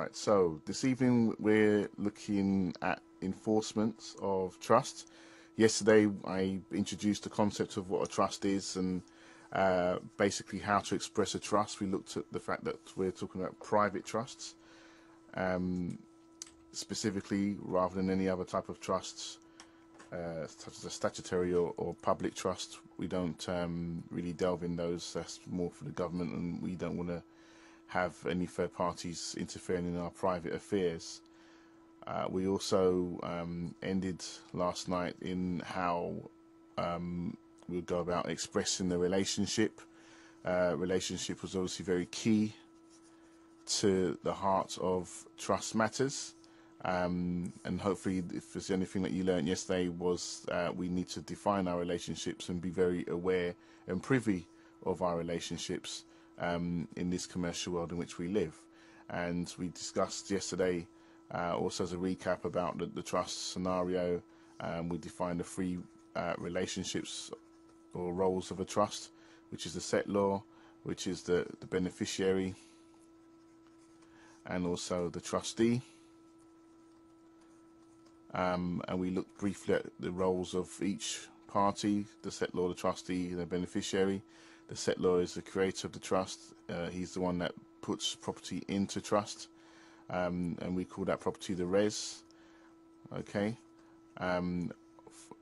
Right, so this evening we're looking at enforcement of trust. Yesterday I introduced the concept of what a trust is and basically how to express a trust. We looked at the fact that we're talking about private trusts, specifically, rather than any other type of trusts, such as a statutory or public trust. We don't really delve in those. That's more for the government, and we don't want to have any third parties interfering in our private affairs. We also ended last night in how we'll go about expressing the relationship. Relationship was obviously very key to the heart of trust matters. And hopefully, if there's anything that you learned yesterday, was we need to define our relationships and be very aware and privy of our relationships in this commercial world in which we live. And we discussed yesterday, also as a recap, about the trust scenario. We defined the three relationships or roles of a trust, which is the settlor, which is the beneficiary, and also the trustee. And we looked briefly at the roles of each party: the settlor, the trustee, the beneficiary. The settlor is the creator of the trust. He's the one that puts property into trust, and we call that property the res. Okay, and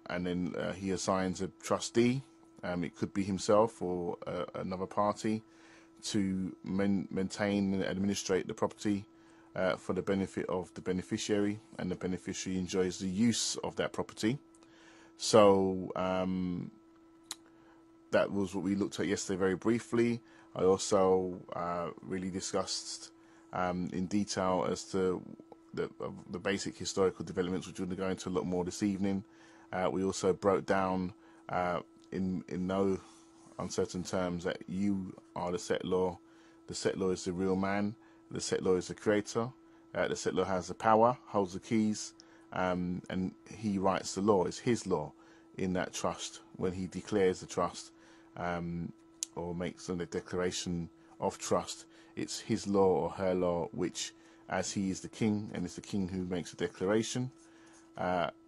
then he assigns a trustee. It could be himself or another party to maintain and administrate the property for the benefit of the beneficiary, and the beneficiary enjoys the use of that property. So that was what we looked at yesterday very briefly. I also really discussed in detail as to the basic historical developments, which we're going to go into a lot more this evening. We also broke down in no uncertain terms that you are the settlor. The settlor is the real man. The settlor is the creator. The settlor has the power, holds the keys, and he writes the law. It's his law in that trust. When he declares the trust or makes a declaration of trust, it's his law or her law, which, as he is the king, and it's the king who makes a declaration,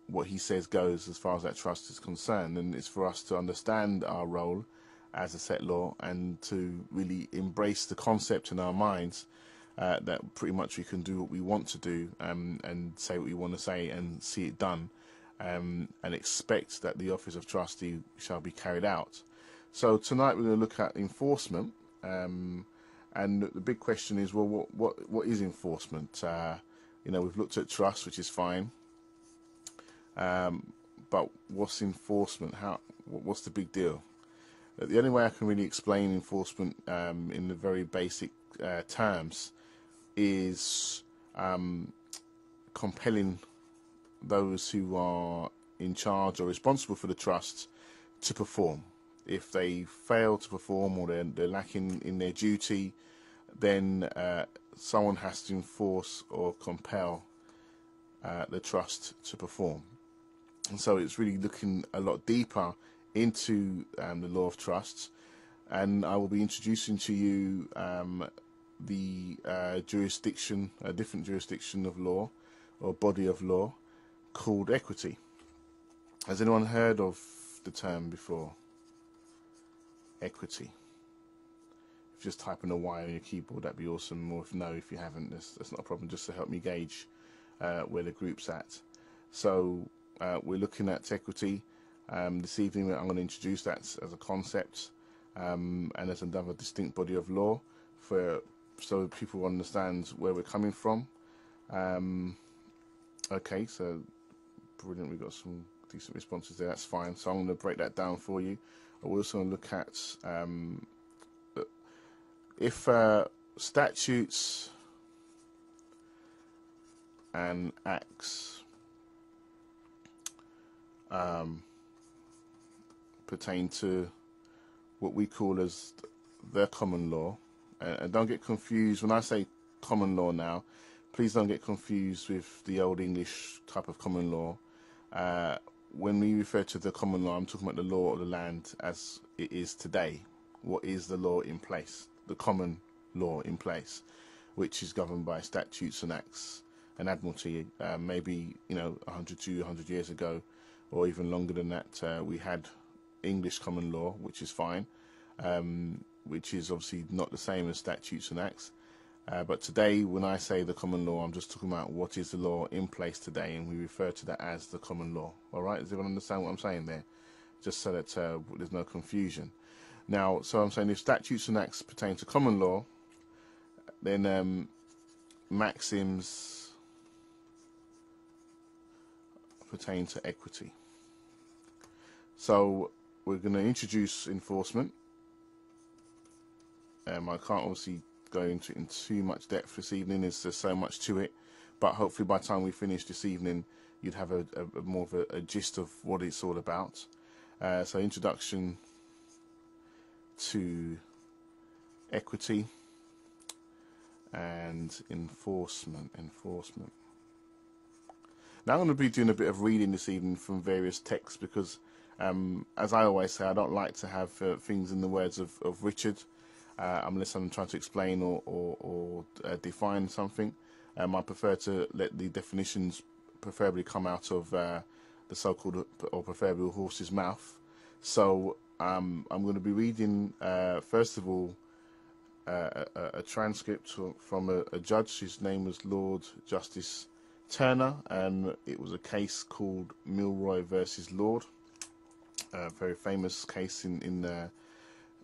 what he says goes as far as that trust is concerned. And it's for us to understand our role as a settlor and to really embrace the concept in our minds that pretty much we can do what we want to do and say what we want to say and see it done, and expect that the office of trustee shall be carried out. So tonight we're going to look at enforcement, and the big question is, well, what is enforcement? We've looked at trust, which is fine, but what's enforcement? What's the big deal? The only way I can really explain enforcement in the very basic terms is compelling those who are in charge or responsible for the trust to perform. If they fail to perform or they're lacking in their duty, then someone has to enforce or compel the trust to perform. And so it's really looking a lot deeper into the law of trusts, and I will be introducing to you the jurisdiction, a different jurisdiction of law or body of law called equity. Has anyone heard of the term before? Equity. If you just type in a Y on your keyboard, that'd be awesome. Or if no, if you haven't, that's not a problem, just to help me gauge where the group's at. So we're looking at equity. This evening I'm going to introduce that as a concept and as another distinct body of law so people understand where we're coming from. Okay, so brilliant, we've got some decent responses there, that's fine. So I'm going to break that down for you. We're also going to look at if statutes and acts pertain to what we call as the common law. And don't get confused when I say common law now. Please don't get confused with the old English type of common law. When we refer to the common law, I'm talking about the law of the land as it is today. What is the law in place? The common law in place. which is governed by statutes and acts and admiralty. Maybe 100 to 100 years ago, or even longer than that, we had English common law, which is fine, which is obviously not the same as statutes and acts. But today, when I say the common law, I'm just talking about what is the law in place today, and we refer to that as the common law. All right, does everyone understand what I'm saying there? Just so that there's no confusion. Now, so I'm saying if statutes and acts pertain to common law, then maxims pertain to equity. So we're going to introduce enforcement. I can't obviously go into it in too much depth this evening. There's so much to it, but hopefully by the time we finish this evening, you'd have a more of a gist of what it's all about. So introduction to equity and enforcement. Now I'm going to be doing a bit of reading this evening from various texts because, as I always say, I don't like to have things in the words of Richard, unless I'm trying to explain or define something. I prefer to let the definitions preferably come out of the so-called or proverbial horse's mouth. So I'm going to be reading, first of all, a transcript from a judge. His name was Lord Justice Turner, and it was a case called Milroy versus Lord, a very famous case in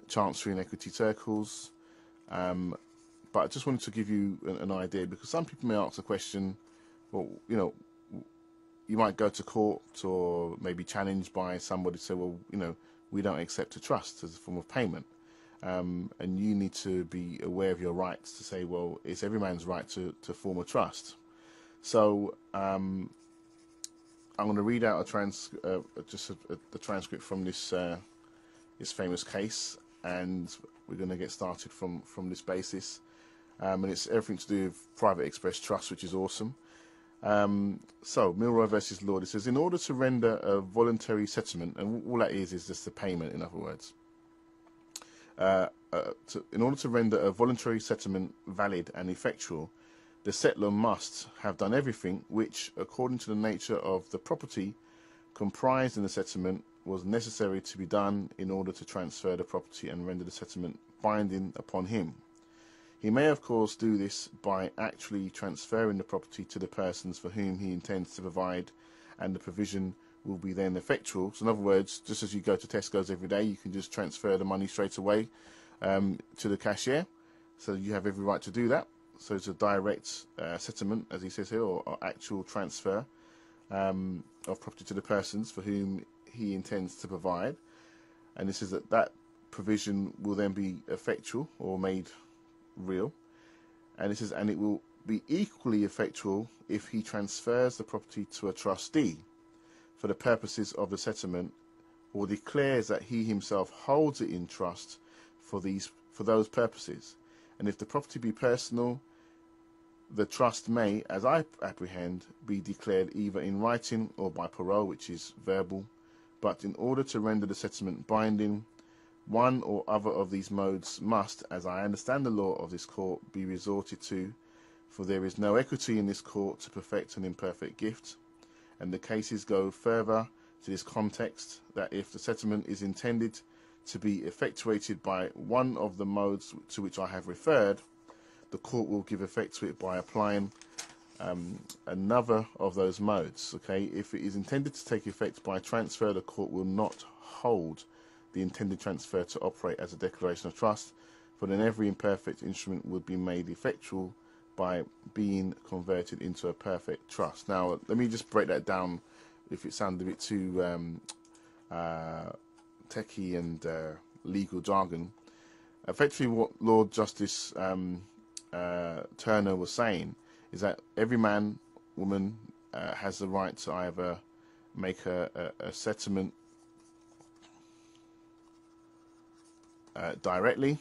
Chancery and equity circles. But I just wanted to give you an idea, because some people may ask the question, well, you might go to court or maybe challenged by somebody to say, well, we don't accept a trust as a form of payment. And you need to be aware of your rights to say, well, it's every man's right to form a trust. So I'm going to read out a transcript from this famous case, and we're going to get started from this basis. And it's everything to do with private express trust, which is awesome. So Milroy versus Lord, it says, in order to render a voluntary settlement, and all that is just a payment, in other words. In order to render a voluntary settlement valid and effectual, the settler must have done everything which, according to the nature of the property comprised in the settlement, was necessary to be done in order to transfer the property and render the settlement binding upon him. He may, of course, do this by actually transferring the property to the persons for whom he intends to provide, and the provision will be then effectual. So in other words, just as you go to Tesco's every day, you can just transfer the money straight away to the cashier. So you have every right to do that. So it's a direct settlement, as he says here, or actual transfer of property to the persons for whom he intends to provide. And this is that provision will then be effectual or made real. And it says, and it will be equally effectual if he transfers the property to a trustee for the purposes of the settlement, or declares that he himself holds it in trust for those purposes. And if the property be personal, the trust may, as I apprehend, be declared either in writing or by parole, which is verbal. But in order to render the settlement binding, one or other of these modes must, as I understand the law of this court, be resorted to, for there is no equity in this court to perfect an imperfect gift. And the cases go further to this context, that if the settlement is intended to be effectuated by one of the modes to which I have referred, the court will give effect to it by applying another of those modes. Okay, if it is intended to take effect by transfer, the court will not hold the intended transfer to operate as a declaration of trust, for then every imperfect instrument would be made effectual by being converted into a perfect trust. Now, let me just break that down if it sounded a bit too techie and legal jargon. Effectively, what Lord Justice Turner was saying is that every man, woman has the right to either make a settlement directly,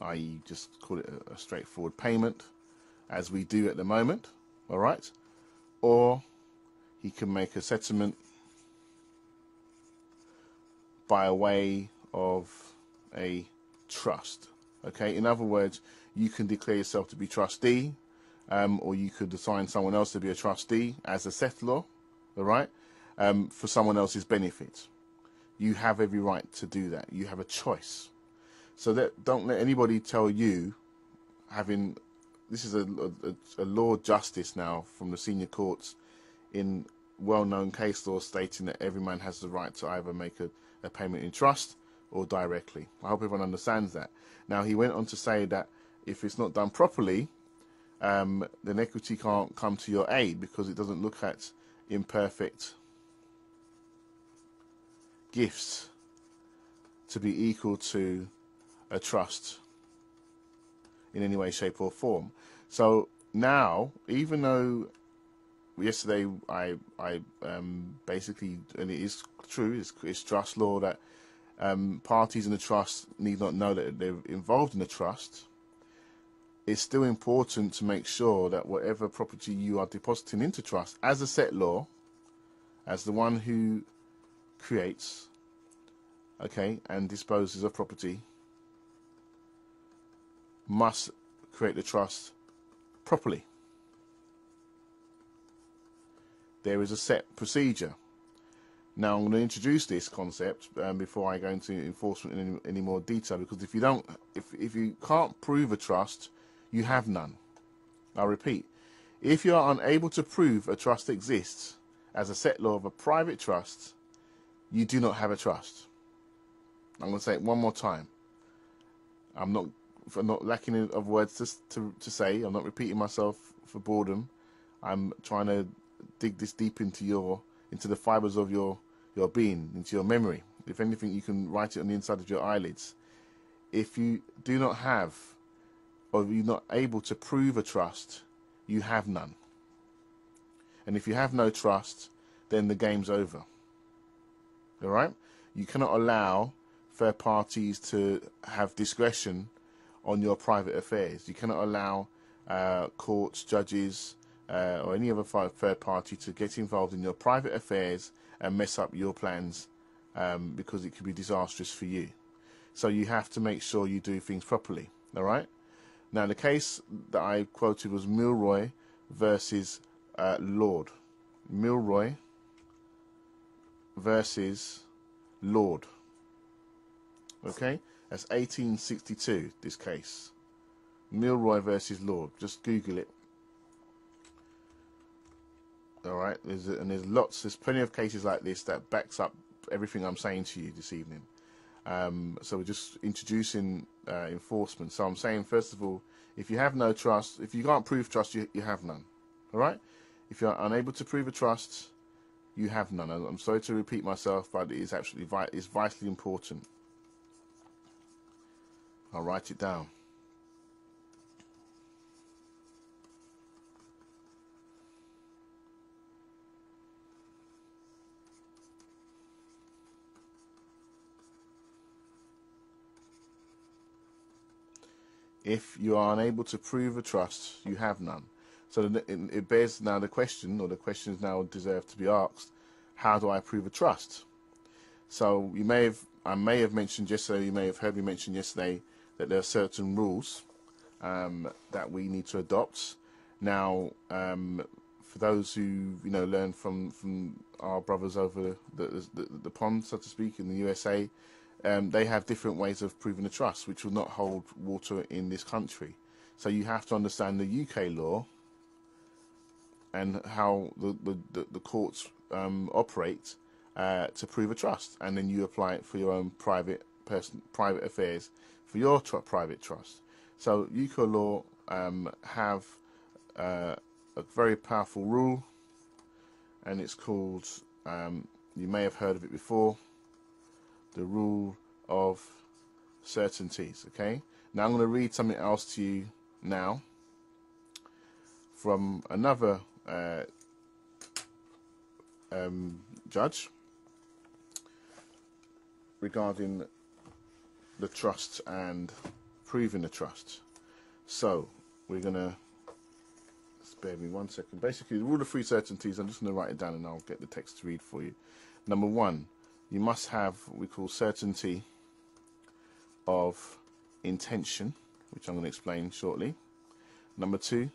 i.e. just call it a straightforward payment, as we do at the moment, all right? Or he can make a settlement by way of a trust, okay? In other words, you can declare yourself to be trustee, or you could assign someone else to be a trustee as a settlor, all right, for someone else's benefit. You have every right to do that. You have a choice. So that, don't let anybody tell you, this is a law justice now from the senior courts in well-known case law, stating that every man has the right to either make a payment in trust or directly. I hope everyone understands that. Now, he went on to say that if it's not done properly, then equity can't come to your aid because it doesn't look at imperfect gifts to be equal to a trust in any way, shape or form. So now, even though yesterday I basically, and it is true, it's trust law that parties in the trust need not know that they're involved in the trust, it's still important to make sure that whatever property you are depositing into trust as a settlor, as the one who creates, okay, and disposes of property, must create the trust properly. There is a set procedure. Now, I'm going to introduce this concept before I go into enforcement in any more detail, because if you can't prove a trust, you have none. I'll repeat. If you are unable to prove a trust exists as a settlor of a private trust, you do not have a trust. I'm going to say it one more time. I'm not lacking of words to say. I'm not repeating myself for boredom. I'm trying to dig this deep into the fibers of your being, into your memory. If anything, you can write it on the inside of your eyelids. If you do not have, or you're not able to prove a trust, you have none. And if you have no trust, then the game's over. All right? You cannot allow third parties to have discretion on your private affairs. You cannot allow courts, judges, or any other third party to get involved in your private affairs and mess up your plans, because it could be disastrous for you. So you have to make sure you do things properly. All right? Now, the case that I quoted was Milroy versus Lord. Milroy versus Lord. Okay? That's 1862, this case. Milroy versus Lord. Just Google it. All right? There's plenty of cases like this that backs up everything I'm saying to you this evening. So we're just introducing enforcement. So I'm saying, first of all, if you have no trust, if you can't prove trust, you have none. All right? If you're unable to prove a trust, you have none. I'm sorry to repeat myself, but it is absolutely it's vitally important. I'll write it down. If you are unable to prove a trust, you have none. So it bears now the question, or the questions now deserve to be asked: how do I prove a trust? So I may have mentioned yesterday, you may have heard me mention yesterday, that there are certain rules that we need to adopt. Now, for those who learn from our brothers over the pond, so to speak, in the USA, they have different ways of proving a trust, which will not hold water in this country. So you have to understand the UK law and how the courts operate to prove a trust, and then you apply it for your own private affairs, for your private trust. So UK law have a very powerful rule, and it's called, you may have heard of it before, the rule of certainties. Okay, now I'm going to read something else to you now from another judge regarding the trust and proving the trust. So we're gonna, spare me 1 second. Basically, the rule of three certainties, I'm just going to write it down and I'll get the text to read for you. Number one, you must have what we call certainty of intention. which I'm going to explain shortly. Number 2,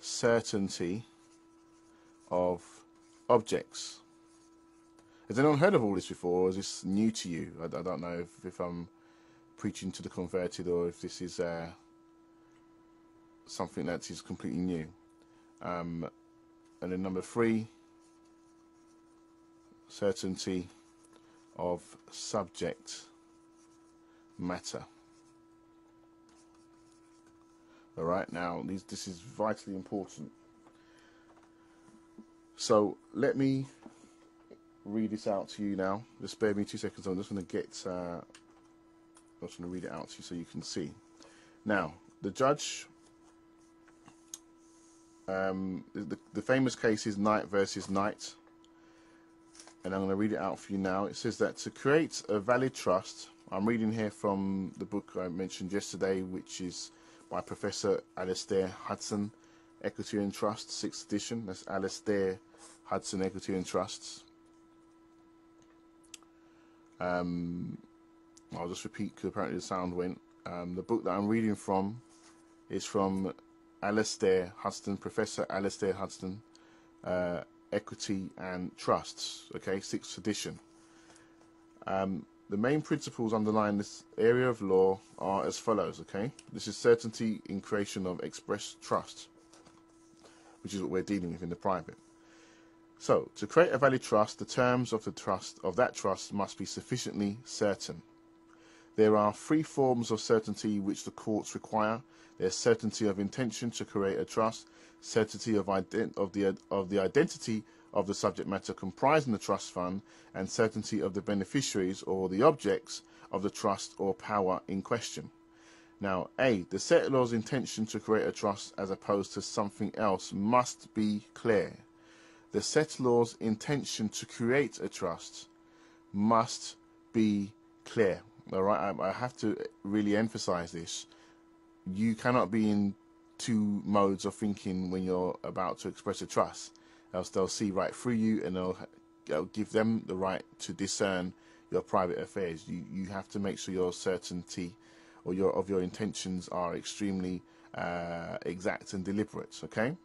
certainty of objects. Has anyone heard of all this before, or is this new to you? I don't know if I'm preaching to the converted, or if this is something that is completely new. And then number 3, certainty of subject matter. All right, now this is vitally important. So let me read this out to you now. Just spare me 2 seconds. I'm just going to read it out to you so you can see. Now, the judge, the famous case is Knight versus Knight, and I'm going to read it out for you now. It says that to create a valid trust, I'm reading here from the book I mentioned yesterday, which is by Professor Alastair Hudson, Equity and Trust, 6th edition. That's Alastair Hudson, Equity and Trusts. I'll just repeat because apparently the sound went. The book that I'm reading from is from Alastair Hudson, Professor Alastair Hudson, Equity and Trusts, okay, 6th edition. The main principles underlying this area of law are as follows, okay? This is certainty in creation of express trust, which is what we're dealing with in the private. So, to create a valid trust, the terms of that trust must be sufficiently certain. There are 3 forms of certainty which the courts require. There's certainty of intention to create a trust, certainty of the identity of the subject matter comprising the trust fund, and certainty of the beneficiaries or the objects of the trust or power in question. Now, A, the settlor's intention to create a trust as opposed to something else must be clear. The settlor's intention to create a trust must be clear. All right, I have to really emphasize this. You cannot be in 2 modes of thinking when you're about to express a trust, else they'll see right through you, and they'll give them the right to discern your private affairs. You have to make sure your certainty or your intentions are extremely exact and deliberate. Okay,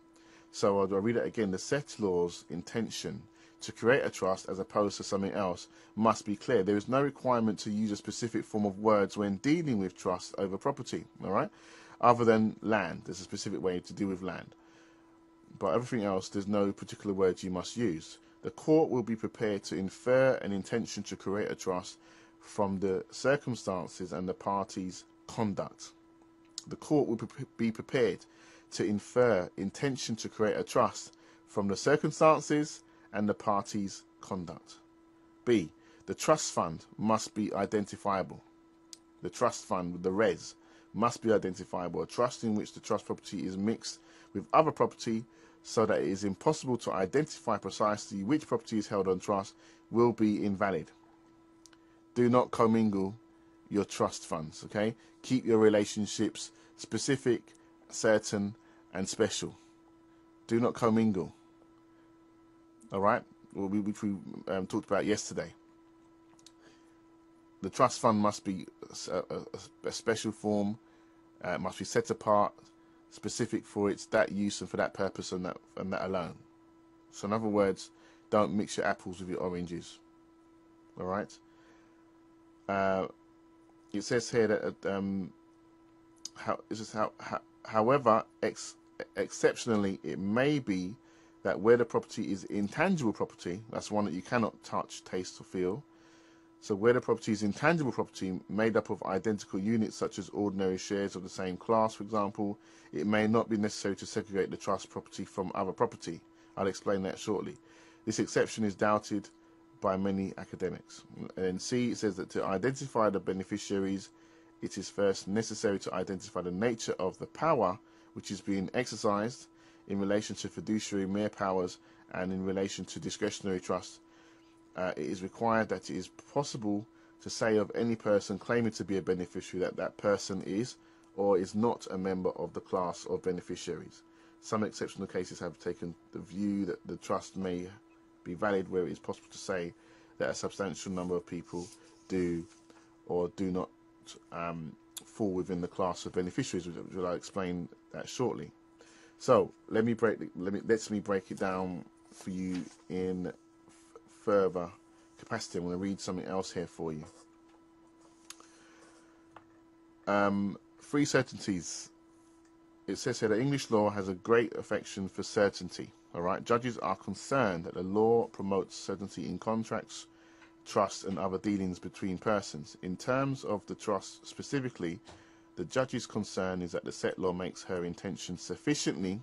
so I'll read it again. The settlor's intention to create a trust as opposed to something else must be clear. There is no requirement to use a specific form of words when dealing with trust over property, all right, other than land. There's a specific way to deal with land, but everything else, there's no particular words you must use. The court will be prepared to infer an intention to create a trust from the circumstances and the parties' conduct. The court will be prepared to infer intention to create a trust from the circumstances and the parties' conduct. B, the trust fund must be identifiable. The trust fund, the res, must be identifiable. A trust in which the trust property is mixed with other property so that it is impossible to identify precisely which property is held on trust will be invalid. Do not commingle your trust funds, okay? Keep your relationships specific, certain, and special. Do not commingle. All right, which we talked about yesterday. The trust fund must be a special form, must be set apart, specific for that use and for that purpose and that alone. So in other words, don't mix your apples with your oranges. All right. It says here that however, exceptionally, it may be that where the property is intangible property, that's one that you cannot touch, taste, or feel. So where the property is intangible property made up of identical units such as ordinary shares of the same class, for example, it may not be necessary to segregate the trust property from other property. I'll explain that shortly. This exception is doubted by many academics. And C, it says that to identify the beneficiaries, it is first necessary to identify the nature of the power which is being exercised in relation to fiduciary mere powers and in relation to discretionary trust. It is required that it is possible to say of any person claiming to be a beneficiary that that person is or is not a member of the class of beneficiaries. Some exceptional cases have taken the view that the trust may be valid where it is possible to say that a substantial number of people do or do not fall within the class of beneficiaries, which I'll explain that shortly. So let me break it down for you in further capacity. I'm going to read something else here for you. Three certainties. It says here that English law has a great affection for certainty. All right, judges are concerned that the law promotes certainty in contracts, trusts, and other dealings between persons. In terms of the trust specifically, the judge's concern is that the settlor makes her intention sufficiently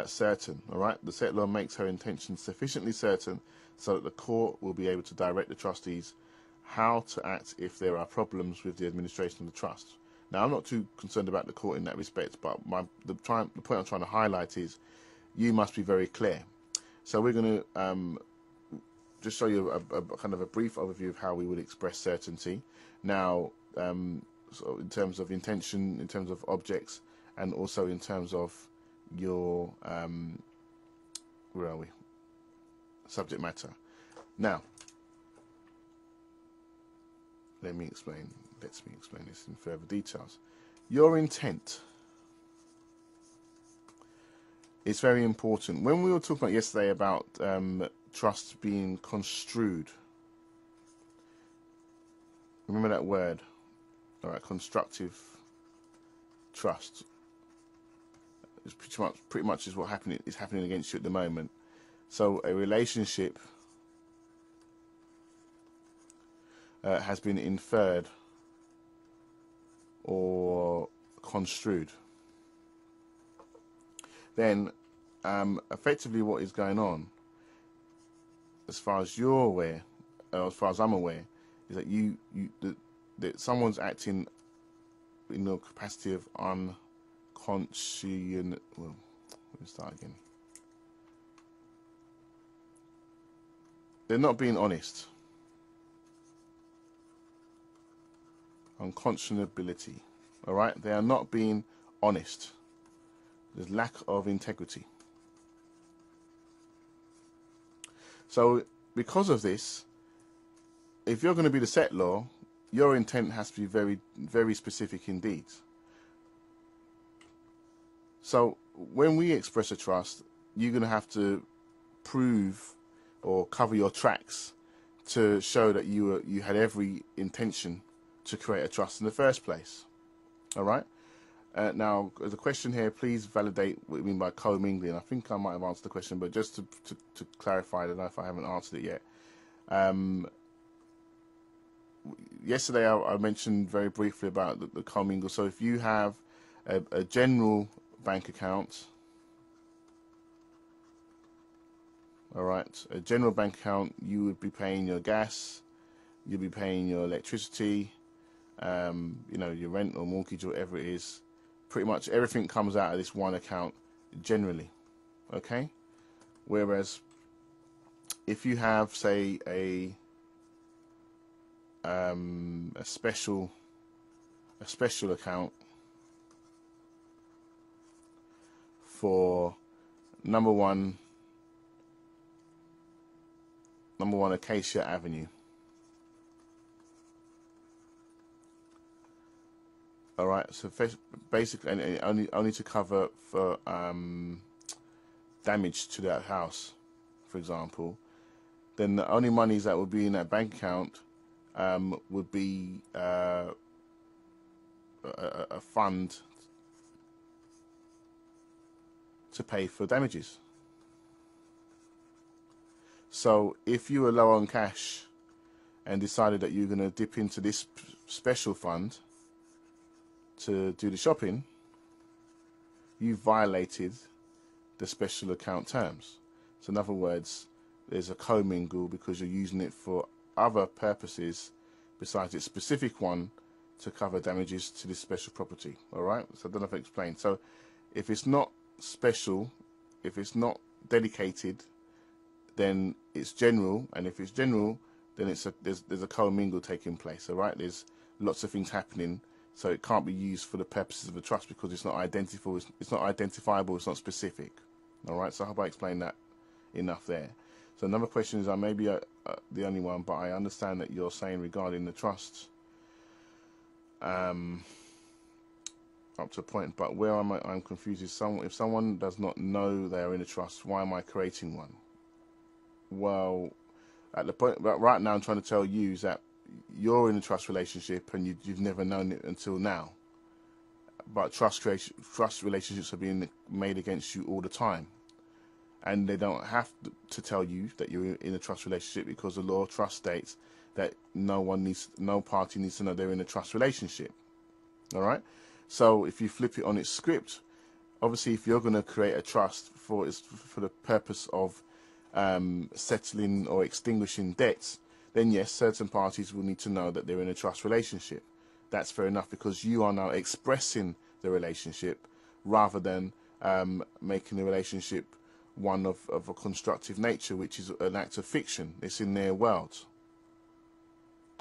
certain. All right, the settlor makes her intention sufficiently certain so that the court will be able to direct the trustees how to act if there are problems with the administration of the trust. Now, I'm not too concerned about the court in that respect, but the point I'm trying to highlight is you must be very clear. So we're going to just show you a kind of a brief overview of how we would express certainty. Now, so in terms of intention, in terms of objects, and also in terms of your where are we? Subject matter. Now, let me explain this in further details. Your intent is very important. When we were talking about yesterday about trust being construed, remember that word, all right? Constructive trust is pretty much is what is happening against you at the moment. So a relationship has been inferred or construed. Then effectively what is going on, as far as you're aware, as far as I'm aware, is that that someone's acting in the capacity of unconscious. Well, let me start again. They're not being honest. Unconscionability. All right, they are not being honest. There's lack of integrity. So because of this, if you're going to be the settlor, your intent has to be very, very specific indeed. So when we express a trust, you're going to have to prove or cover your tracks to show that you had every intention to create a trust in the first place. All right. Now, there's a question here. Please validate what you mean by commingling. I think I might have answered the question, but just to clarify, I don't know if I haven't answered it yet. Yesterday, I mentioned very briefly about the commingle. So if you have a general bank account, all right, a general bank account, you would be paying your gas, you'll be paying your electricity, you know, your rent or mortgage or whatever it is. Pretty much everything comes out of this one account generally, okay? Whereas if you have, say, a special account for number one Acacia Avenue. All right, so basically, and only to cover for damage to that house, for example, then the only monies that would be in that bank account would be a fund to pay for damages. So if you were low on cash and decided that you're going to dip into this special fund to do the shopping, you violated the special account terms. So in other words, there's a commingle because you're using it for other purposes besides its specific one to cover damages to this special property. All right, so I don't know if I explained. So if it's not special, if it's not dedicated, then it's general, and if it's general, then there's a commingle taking place. All right, there's lots of things happening. So it can't be used for the purposes of the trust because it's not identifiable. It's not identifiable. It's not specific. All right. So I hope I explained that enough there. So another question is, I may be the only one, but I understand that you're saying regarding the trust. up to a point. But where I'm confused is if someone does not know they are in a trust, why am I creating one? Well, at the point right now, I'm trying to tell you is that you're in a trust relationship and you've never known it until now. But trust relationships are being made against you all the time, and they don't have to tell you that you're in a trust relationship, because the law of trust states that no party needs to know they're in a trust relationship. All right. So if you flip it on its script, obviously, if you're going to create a trust for the purpose of settling or extinguishing debts, then yes, certain parties will need to know that they're in a trust relationship. That's fair enough, because you are now expressing the relationship rather than making the relationship one of a constructive nature, which is an act of fiction. It's in their world.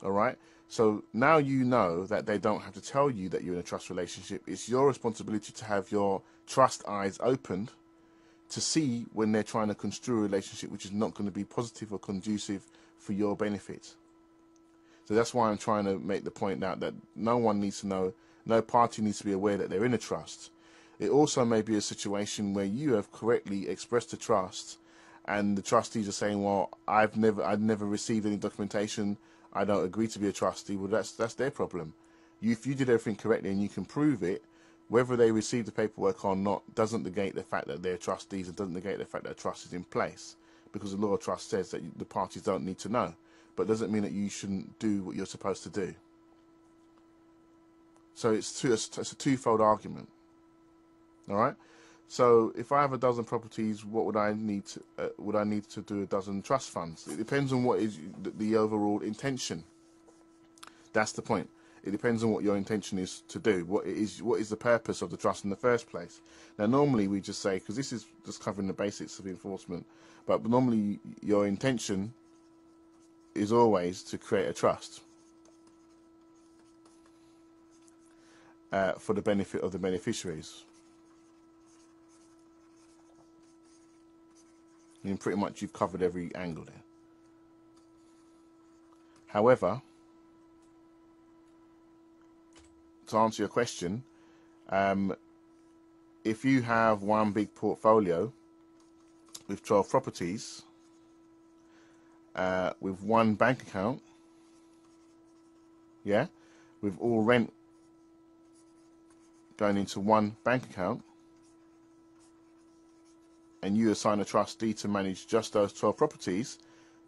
All right. So now you know that they don't have to tell you that you're in a trust relationship. It's your responsibility to have your trust eyes opened to see when they're trying to construe a relationship which is not going to be positive or conducive for your benefit. So that's why I'm trying to make the point out that no one needs to know, no party needs to be aware that they're in a trust. It also may be a situation where you have correctly expressed a trust and the trustees are saying, well, I've never received any documentation, I don't agree to be a trustee. Well, that's their problem. If you did everything correctly and you can prove it, whether they receive the paperwork or not doesn't negate the fact that they're trustees, and doesn't negate the fact that a trust is in place, because the law of trust says that the parties don't need to know. But it doesn't mean that you shouldn't do what you're supposed to do. So it's a twofold argument. All right. So if I have a dozen properties, what would I need to do a dozen trust funds? It depends on what is the overall intention. That's the point. It depends on what your intention is to do. What is the purpose of the trust in the first place? Now, normally we just say, because this is just covering the basics of enforcement, but normally your intention is always to create a trust for the benefit of the beneficiaries. And pretty much you've covered every angle there. However, to answer your question, if you have one big portfolio with 12 properties, with one bank account, yeah, with all rent going into one bank account, and you assign a trustee to manage just those 12 properties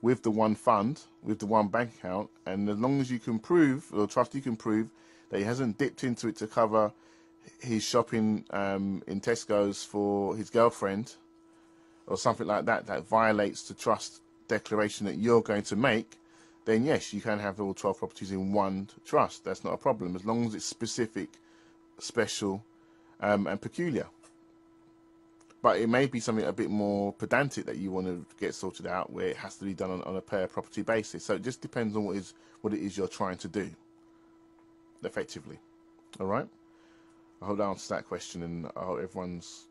with the one fund, with the one bank account, and as long as you can prove, or the trustee can prove, that he hasn't dipped into it to cover his shopping in Tesco's for his girlfriend, or something like that, that violates the trust declaration that you're going to make, then yes, you can have all 12 properties in one trust. That's not a problem, as long as it's specific, special, and peculiar. But it may be something a bit more pedantic that you want to get sorted out, where it has to be done on a per property basis. So it just depends on what it is you're trying to do, effectively. All right. I hope that answers that question, and I hope everyone's.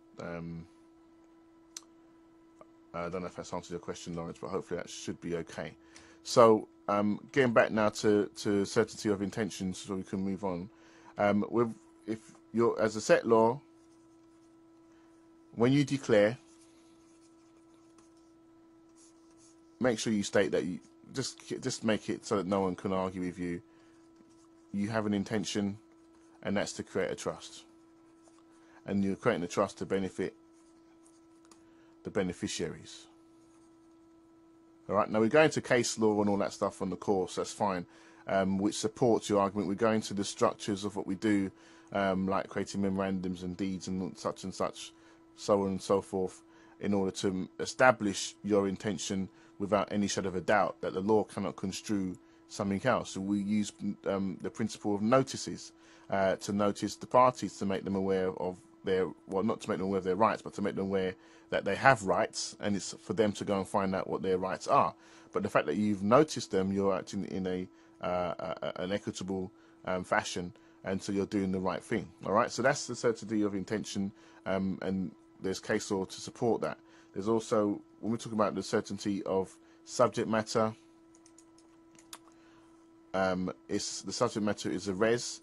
I don't know if that's answered your question, Lawrence, but hopefully that should be okay. So getting back now to certainty of intention, so we can move on. If you're as a set law, when you declare, make sure you state that you just make it so that no one can argue with you. You have an intention, and that's to create a trust, and you're creating a trust to benefit the beneficiaries. All right. Now we go into case law and all that stuff on the course. That's fine, which supports your argument. We go into the structures of what we do, like creating memorandums and deeds and such, so on and so forth, in order to establish your intention without any shadow of a doubt that the law cannot construe something else. So we use the principle of notices to notice the parties, to make them aware of their, well, not to make them aware of their rights, but to make them aware that they have rights, and it's for them to go and find out what their rights are. But the fact that you've noticed them, you're acting in an equitable fashion, and so you're doing the right thing. All right, so that's the certainty of intention, and there's case law to support that. There's also, when we're talking about the certainty of subject matter, the subject matter is a res,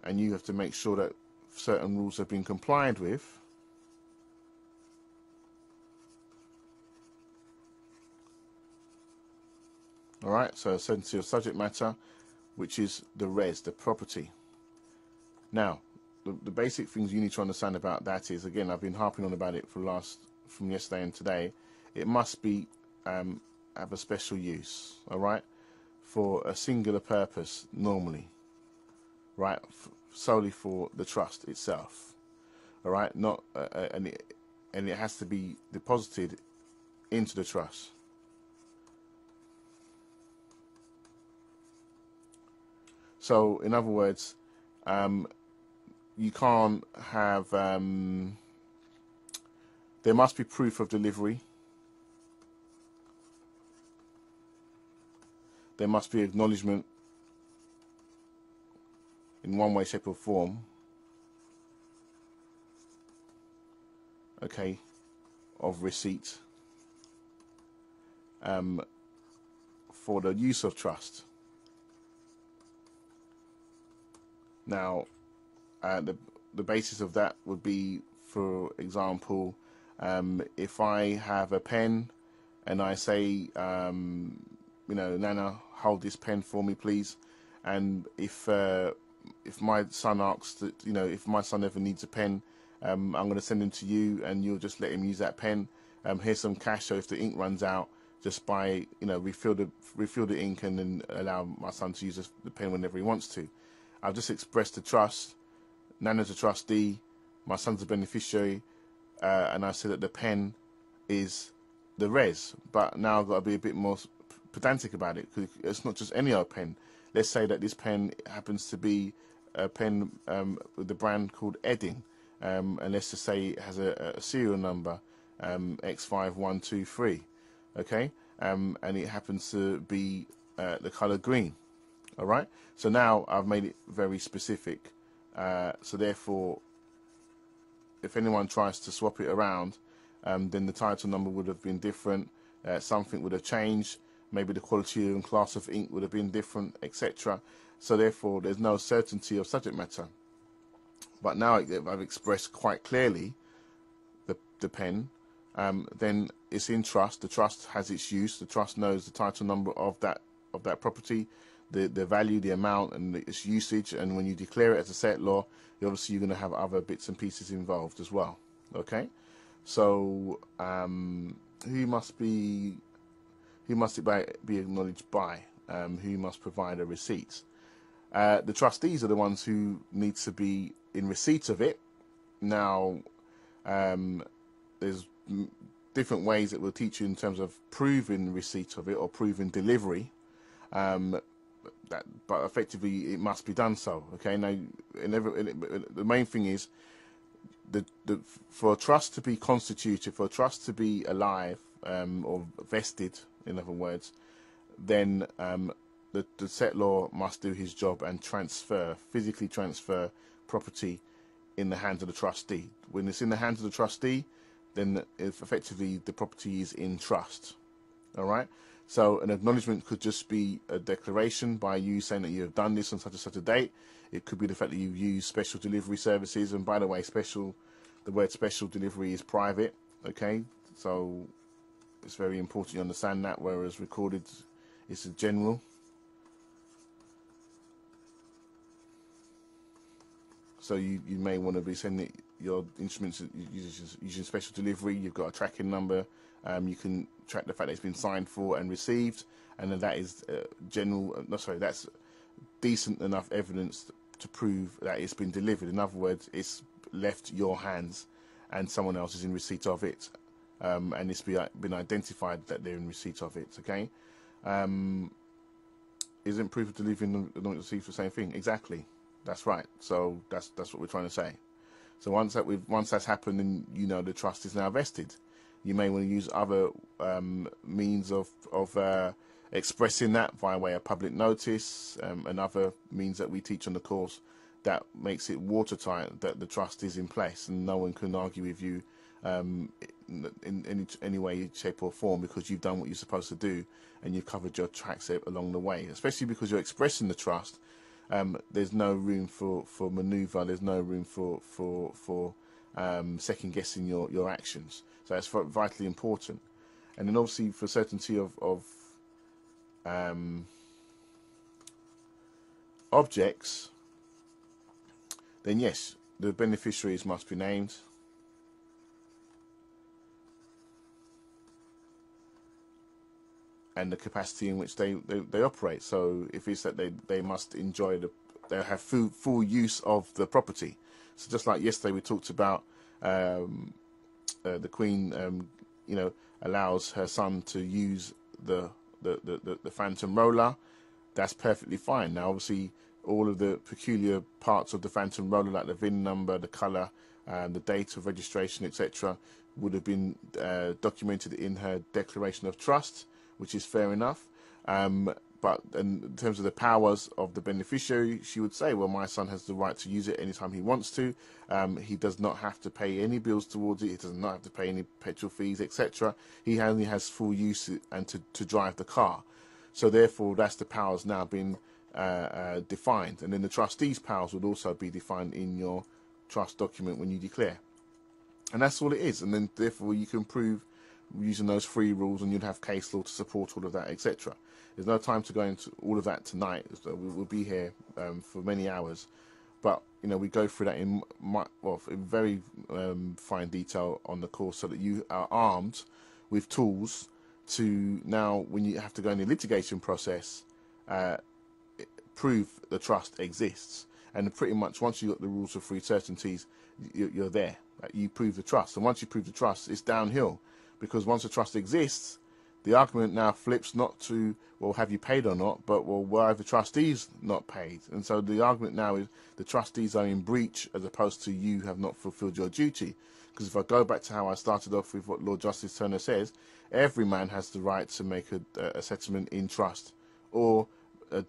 and you have to make sure that certain rules have been complied with, all right, so certainty of subject matter, which is the res, the property. Now, the basic things you need to understand about that is, again, I've been harping on about it from yesterday and today. It must be have a special use, all right, for a singular purpose normally, right, solely for the trust itself, all right, not and it has to be deposited into the trust. So, in other words, you can't have. There must be proof of delivery. There must be acknowledgement in one way, shape, or form. Okay, of receipt for the use of trust. Now, the basis of that would be, for example, if I have a pen and I say, you know, Nana, hold this pen for me, please. And if my son asks that, you know, if my son ever needs a pen, I'm going to send him to you, and you'll just let him use that pen. Here's some cash, so if the ink runs out, just buy, you know, refill the ink, and then allow my son to use the pen whenever he wants to. I've just expressed the trust. Nana's a trustee, my son's a beneficiary, and I said that the pen is the res. But now I've got to be a bit more pedantic about it, because it's not just any old pen. Let's say that this pen happens to be a pen with the brand called Edding, and let's just say it has a serial number, X5123, okay, and it happens to be the color green. All right, so now I've made it very specific. So therefore, if anyone tries to swap it around, then the title number would have been different. Something would have changed. Maybe the quality and class of ink would have been different, etc. So therefore, there's no certainty of subject matter. But now I've expressed quite clearly the pen, then it's in trust. The trust has its use. The trust knows the title number of that property, the value, the amount, and its usage. And when you declare it as a set law, obviously you're going to have other bits and pieces involved as well. Okay, so who must it be acknowledged by? Who must provide a receipt? The trustees are the ones who need to be in receipt of it. Now, there's different ways that we'll teach you in terms of proving receipt of it or proving delivery. But effectively, it must be done so. Okay. Now, the main thing is for a trust to be constituted, for a trust to be alive or vested, in other words, then the set law must do his job and physically transfer property in the hands of the trustee. When it's in the hands of the trustee, then effectively the property is in trust. All right. So an acknowledgement could just be a declaration by you saying that you have done this on such and such a date. It could be the fact that you've used special delivery services. And by the way, the word special delivery is private. Okay. So it's very important you understand that, whereas recorded is a general. So you may want to be sending your instruments using special delivery. You've got a tracking number. You can track the fact that it's been signed for and received, and then that is that's decent enough evidence to prove that it's been delivered. In other words, it's left your hands, and someone else is in receipt of it, and it's been identified that they're in receipt of it. Okay, isn't proof of delivery not received the same thing? Exactly. That's right. So that's what we're trying to say. So once that's happened, then you know the trust is now vested. You may want to use other means of expressing that via way of public notice, and other means that we teach on the course that makes it watertight that the trust is in place and no one can argue with you in any way, shape or form, because you've done what you're supposed to do and you've covered your tracks along the way, especially because you're expressing the trust. there's no room for maneuver. There's no room for second guessing your actions. So that's vitally important. And then obviously for certainty of objects, then yes, the beneficiaries must be named. And the capacity in which they operate. So if it's that they must enjoy they have full use of the property. So just like yesterday we talked about the Queen, allows her son to use the Phantom roller. That's perfectly fine. Now obviously all of the peculiar parts of the Phantom roller, like the VIN number, the colour, the date of registration, etc., would have been documented in her declaration of trust, which is fair enough. But in terms of the powers of the beneficiary, she would say, well, my son has the right to use it anytime he wants to. He does not have to pay any bills towards it. He does not have to pay any petrol fees, etc. He only has full use and to drive the car. So therefore, that's the powers now being defined. And then the trustee's powers would also be defined in your trust document when you declare. And that's all it is. And then therefore you can prove using those 3 rules, and you'd have case law to support all of that, etc. There's no time to go into all of that tonight. So we'll be here for many hours, but we go through that in very fine detail on the course, so that you are armed with tools to now, when you have to go in the litigation process, prove the trust exists. And pretty much once you've got the rules of 3 certainties, you're there. You prove the trust, and once you prove the trust, it's downhill. Because once a trust exists, the argument now flips not to, well, have you paid or not, but, well, why have the trustees not paid? And so the argument now is the trustees are in breach, as opposed to you have not fulfilled your duty. Because if I go back to how I started off with what Lord Justice Turner says, every man has the right to make a settlement in trust or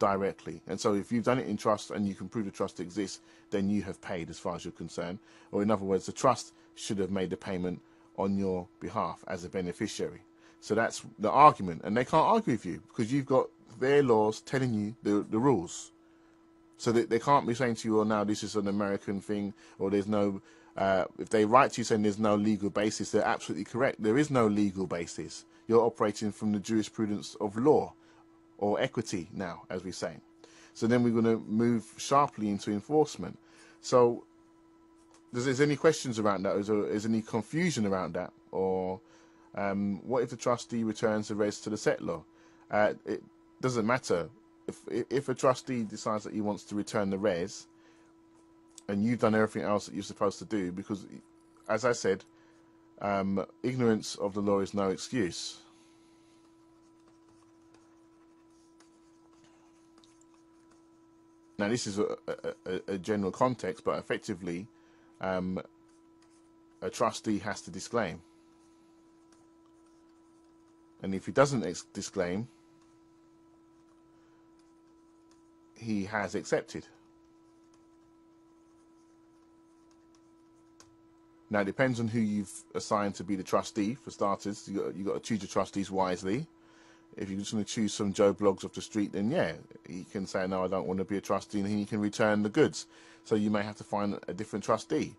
directly. And so if you've done it in trust and you can prove the trust exists, then you have paid as far as you're concerned. Or in other words, the trust should have made the payment on your behalf as a beneficiary. So that's the argument, and they can't argue with you because you've got their laws telling you the rules. So they can't be saying to you, "Oh, now this is an American thing," or "There's no." If they write to you saying there's no legal basis, they're absolutely correct. There is no legal basis. You're operating from the jurisprudence of law, or equity now, as we say. So then we're going to move sharply into enforcement. So is there any questions around that? Is there any confusion around that? Or what if the trustee returns the res to the settlor? It doesn't matter. If a trustee decides that he wants to return the res, and you've done everything else that you're supposed to do, because, as I said, ignorance of the law is no excuse. Now, this is a general context, but effectively, a trustee has to disclaim. And if he doesn't disclaim, he has accepted. Now, it depends on who you've assigned to be the trustee, for starters. You've got to choose your trustees wisely. If you're just going to choose some Joe Bloggs off the street, then yeah, he can say, no, I don't want to be a trustee, and he can return the goods. So you may have to find a different trustee.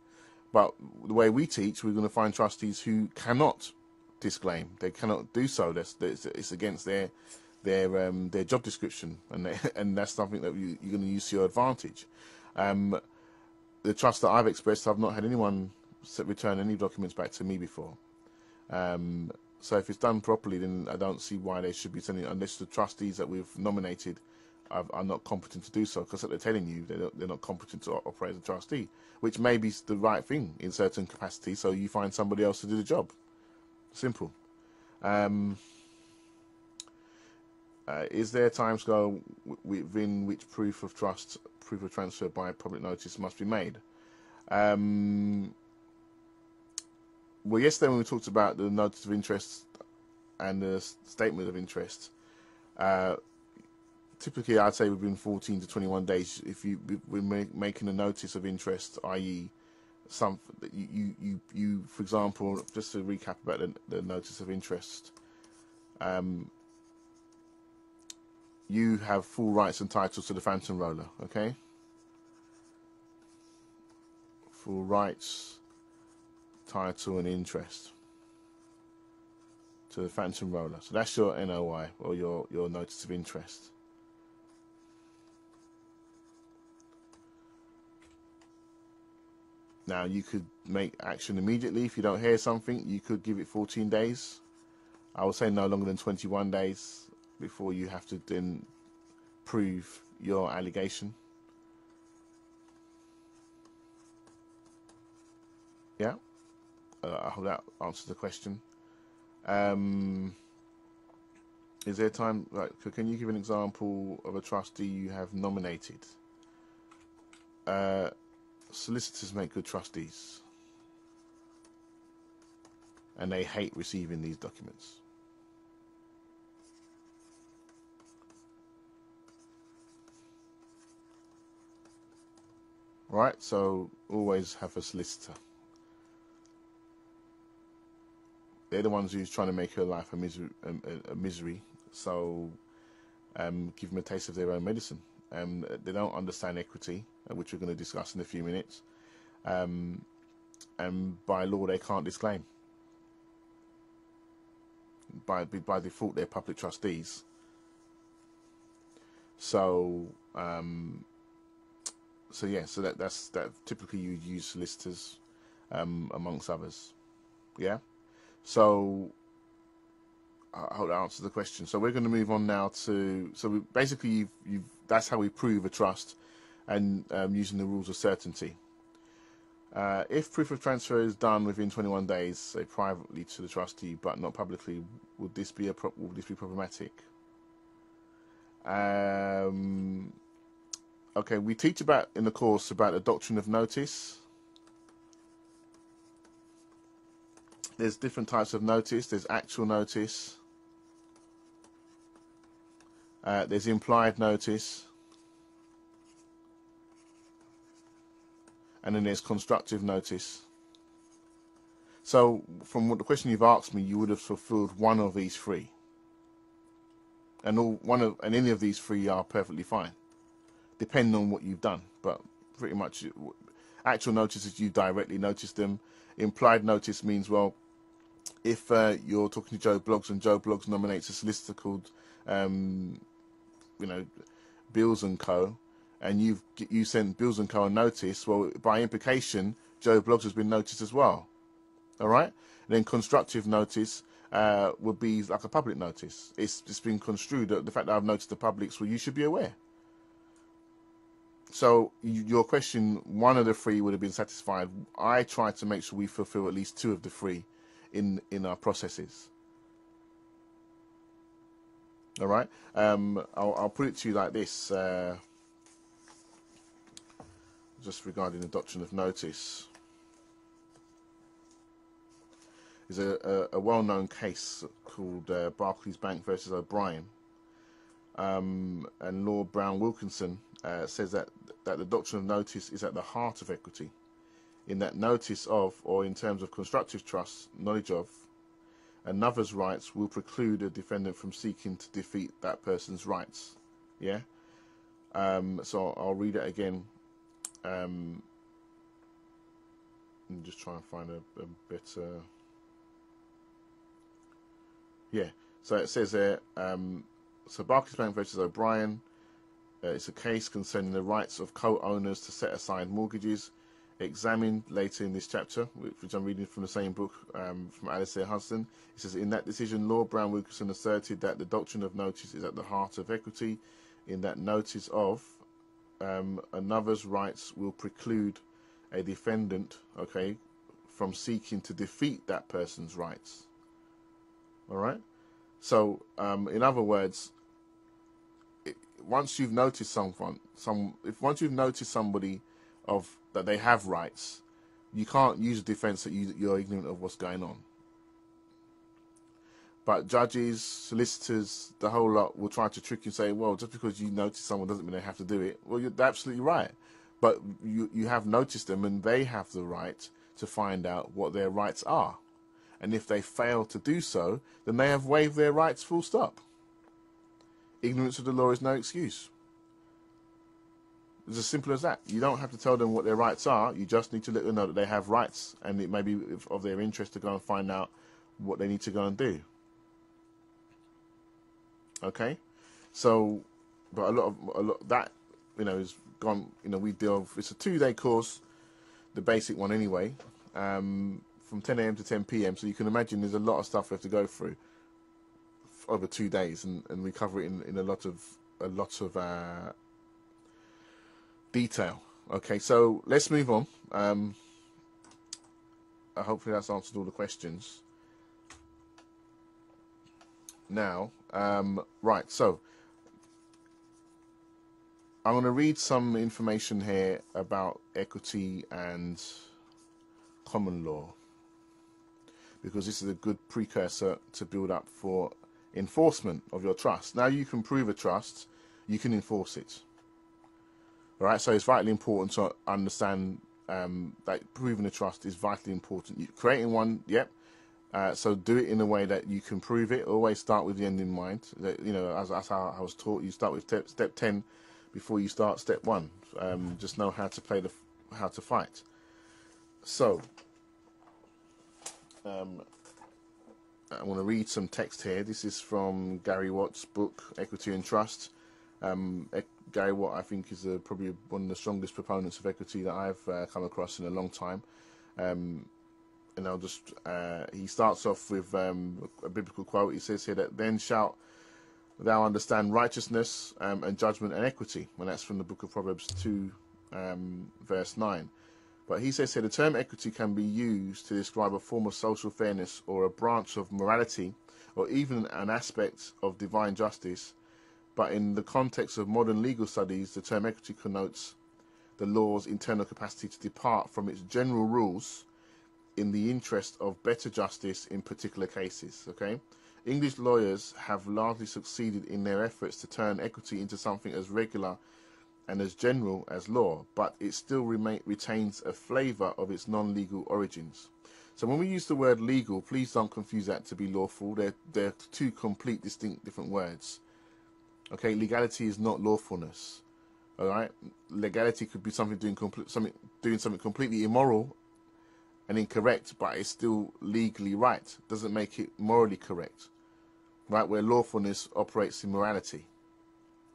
But the way we teach, we're going to find trustees who cannot disclaim. They cannot do so. It's against their job description, and that's something that you're going to use to your advantage. The trust that I've expressed, I've not had anyone return any documents back to me before. So if it's done properly, then I don't see why they should be sending it, unless the trustees that we've nominated are not competent to do so, because they're telling you they're not competent to operate as a trustee, which may be the right thing in certain capacity, so you find somebody else to do the job. Simple. Is there a timescale within which proof of transfer by public notice must be made? Well, yesterday when we talked about the notice of interest and the statement of interest, typically I'd say within 14 to 21 days, if we're making a notice of interest, i.e. you for example, just to recap about the notice of interest, you have full rights and titles to the phantom roller, okay? Full rights, title and interest to the phantom roller. So that's your NOI, or your notice of interest. Now, you could make action immediately. If you don't hear something, you could give it 14 days. I would say no longer than 21 days before you have to then prove your allegation. Yeah, I hope that answers the question. Is there time, like, can you give an example of a trustee you have nominated? Solicitors make good trustees, and they hate receiving these documents. Right, so always have a solicitor. They're the ones who's trying to make her life a misery. So give them a taste of their own medicine. They don't understand equity, which we're going to discuss in a few minutes. And by law, they can't disclaim. By default, they're public trustees. So so that's typically you use solicitors amongst others. Yeah. So I hope that answers the question. So we're going to move on now to, so basically that's how we prove a trust, and using the rules of certainty. If proof of transfer is done within 21 days, say privately to the trustee but not publicly, would this be problematic? Okay, we teach about in the course about the doctrine of notice. There's different types of notice. There's actual notice. There's implied notice. And then there's constructive notice. So from what the question you've asked me, you would have fulfilled one of these three. And any of these three are perfectly fine, depending on what you've done. But pretty much actual notice is you directly notice them. Implied notice means, well, if you're talking to Joe Bloggs and Joe Bloggs nominates a solicitor called, Bills and Co., and you sent Bills and Co. a notice, well, by implication, Joe Bloggs has been noticed as well. All right? And then constructive notice would be like a public notice. It's just been construed that the fact that I've noticed the public's, well, you should be aware. So your question, one of the three would have been satisfied. I try to make sure we fulfill at least two of the three in our processes. All right? I'll put it to you like this, just regarding the doctrine of notice. There's a well-known case called Barclays Bank versus O'Brien, and Lord Brown Wilkinson says that the doctrine of notice is at the heart of equity, in that notice of, or in terms of constructive trust, knowledge of another's rights will preclude a defendant from seeking to defeat that person's rights. Yeah. So I'll read it again. I'm just trying to find a better. Yeah. So it says there. So Barclays Bank versus O'Brien. It's a case concerning the rights of co-owners to set aside mortgages, examined later in this chapter, which I'm reading from the same book from Alistair Hudson. It says, in that decision, Lord Brown Wilkinson asserted that the doctrine of notice is at the heart of equity, in that notice of another's rights will preclude a defendant, okay, from seeking to defeat that person's rights. All right? So, in other words, once you've noticed once you've noticed somebody that they have rights, you can't use a defense that you're ignorant of what's going on. But judges, solicitors, the whole lot will try to trick you and say, well, just because you notice someone doesn't mean they have to do it. Well, you're absolutely right. But you have noticed them, and they have the right to find out what their rights are. And if they fail to do so, then they have waived their rights full stop. Ignorance of the law is no excuse. It's as simple as that. You don't have to tell them what their rights are. You just need to let them know that they have rights, and it may be of their interest to go and find out what they need to go and do. Okay, so but a lot that is gone. We deal. It's a 2-day course, the basic one anyway, from 10 a.m. to 10 p.m. So you can imagine there's a lot of stuff we have to go through over 2 days, and we cover it in a lot of detail. Okay, so let's move on. Hopefully that's answered all the questions. Now, right, so I'm going to read some information here about equity and common law, because this is a good precursor to build up for enforcement of your trust. Now you can prove a trust, you can enforce it. All right, so it's vitally important to understand that proving a trust is vitally important. Creating one, yep. So do it in a way that you can prove it. Always start with the end in mind. As how I was taught, you start with step 10 before you start step 1. Just know how to play how to fight. So I want to read some text here. This is from Gary Watt's book, Equity and Trust. Gary Watt, I think, is probably one of the strongest proponents of equity that I've come across in a long time. And I'll just, he starts off with a biblical quote. He says here that, "Then shalt thou understand righteousness and judgment and equity." And that's from the book of Proverbs 2, verse 9. But he says here, the term equity can be used to describe a form of social fairness or a branch of morality or even an aspect of divine justice. But in the context of modern legal studies, the term equity connotes the law's internal capacity to depart from its general rules in the interest of better justice in particular cases. Okay, English lawyers have largely succeeded in their efforts to turn equity into something as regular and as general as law, but it still retains a flavour of its non-legal origins. So when we use the word legal, please don't confuse that to be lawful. They're two complete, distinct, different words. Okay, legality is not lawfulness. All right, legality could be something doing something completely immoral and incorrect, but it's still legally right. Doesn't make it morally correct, right? Where lawfulness operates in morality.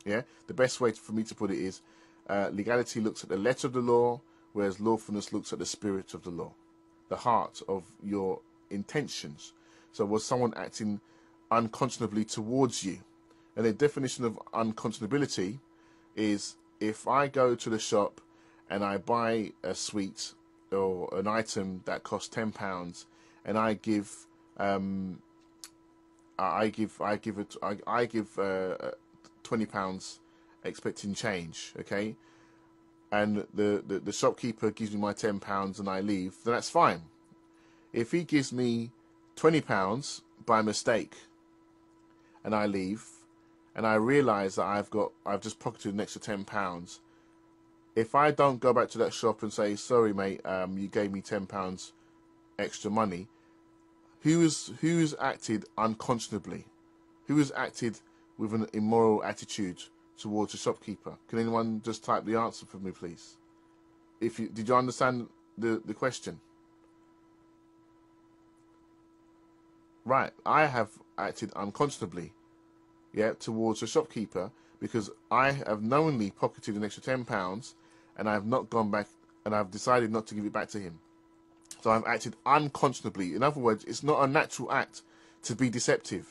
Yeah, the best way for me to put it is legality looks at the letter of the law, whereas lawfulness looks at the spirit of the law, the heart of your intentions. So was someone acting unconscionably towards you? And the definition of unconscionability is if I go to the shop and I buy a sweet or an item that costs £10, and I give £20 expecting change, okay, and the shopkeeper gives me my £10 and I leave, then that's fine. If he gives me £20 by mistake and I leave, and I realise that I've just pocketed an extra £10. If I don't go back to that shop and say, "Sorry, mate, you gave me £10 extra money," who's acted unconscionably? Who has acted with an immoral attitude towards the shopkeeper? Can anyone just type the answer for me, please? Did you understand the question? Right, I have acted unconscionably, yeah, towards the shopkeeper because I have knowingly pocketed an extra £10 and I have not gone back and I've decided not to give it back to him. So I've acted unconscionably. In other words, it's not a natural act to be deceptive.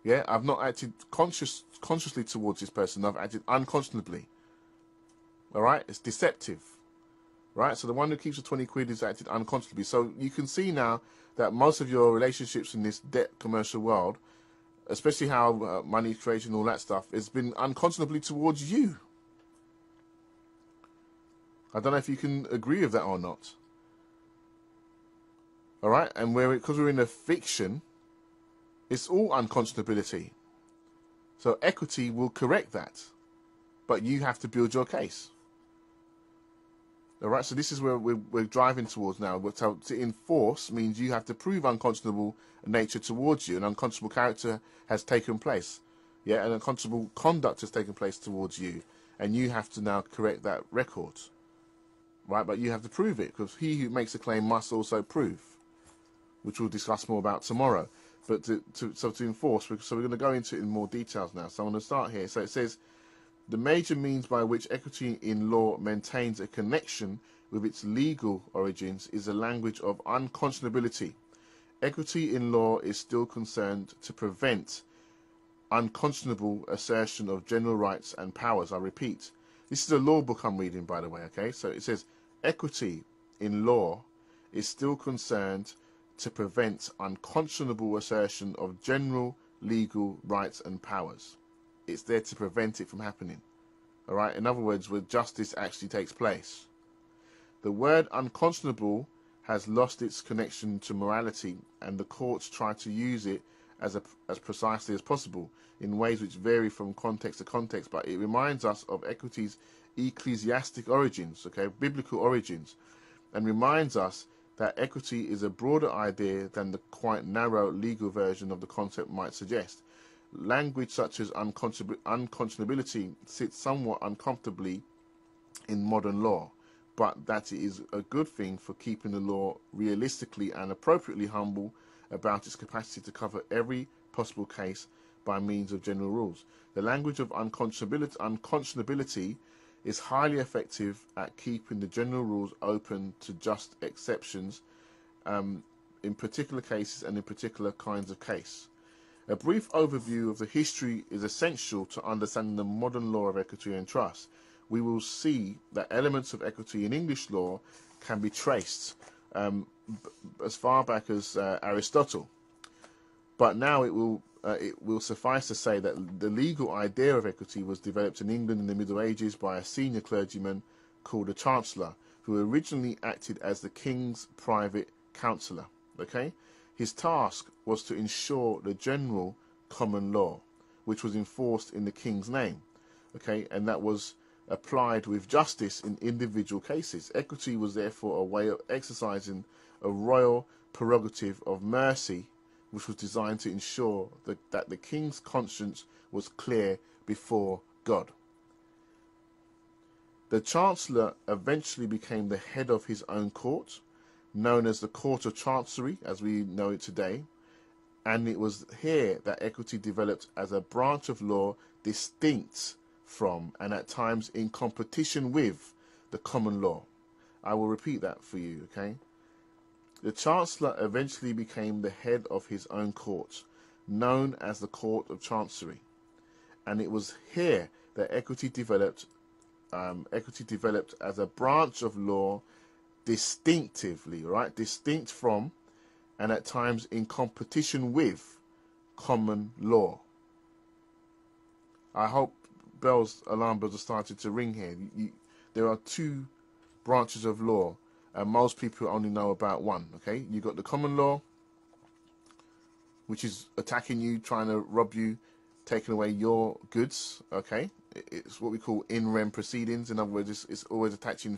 Yeah, I've not acted consciously towards this person. I've acted unconscionably. All right, it's deceptive. Right, so the one who keeps the 20 quid is acted unconscionably. So you can see now that most of your relationships in this debt commercial world, especially how money creation and all that stuff, has been unconscionably towards you. I don't know if you can agree with that or not. All right, and because we're in a fiction, it's all unconscionability. So equity will correct that, but you have to build your case. All right, so this is where we're driving towards now. To enforce means you have to prove unconscionable nature towards you. An unconscionable character has taken place. yeah, and unconscionable conduct has taken place towards you, and you have to now correct that record, right? But you have to prove it, because he who makes a claim must also prove, which we'll discuss more about tomorrow. But to enforce, so we're going to go into it in more details now. So I'm going to start here. So it says, the major means by which equity in law maintains a connection with its legal origins is a language of unconscionability. Equity in law is still concerned to prevent unconscionable assertion of general rights and powers. I repeat, this is a law book I'm reading, by the way, okay? So it says, equity in law is still concerned to prevent unconscionable assertion of general legal rights and powers. It's there to prevent it from happening. All right? In other words, where justice actually takes place. The word unconscionable has lost its connection to morality, and the courts try to use it as precisely as possible in ways which vary from context to context, but it reminds us of equity's ecclesiastic origins, okay, biblical origins, and reminds us that equity is a broader idea than the quite narrow legal version of the concept might suggest. Language such as unconscionability sits somewhat uncomfortably in modern law, but that it is a good thing for keeping the law realistically and appropriately humble about its capacity to cover every possible case by means of general rules. The language of unconscionability is highly effective at keeping the general rules open to just exceptions in particular cases and in particular kinds of case. A brief overview of the history is essential to understanding the modern law of equity and trust. We will see that elements of equity in English law can be traced as far back as Aristotle. But now it will suffice to say that the legal idea of equity was developed in England in the Middle Ages by a senior clergyman called a chancellor, who originally acted as the king's private counsellor. Okay? His task was to ensure the general common law, which was enforced in the king's name. Okay? And that was applied with justice in individual cases. Equity was therefore a way of exercising a royal prerogative of mercy, which was designed to ensure that the king's conscience was clear before God. The Chancellor eventually became the head of his own court, known as the Court of Chancery, as we know it today, and it was here that equity developed as a branch of law distinct from and at times in competition with the common law. I will repeat that for you, okay? The Chancellor eventually became the head of his own court, known as the Court of Chancery, and it was here that equity developed as a branch of law distinctively, right? Distinct from and at times in competition with common law. I hope alarm bells are starting to ring here. There are two branches of law, and most people only know about one, okay? You got the common law, which is attacking you, trying to rob you, taking away your goods, okay? It's what we call in rem proceedings. In other words, it's always attaching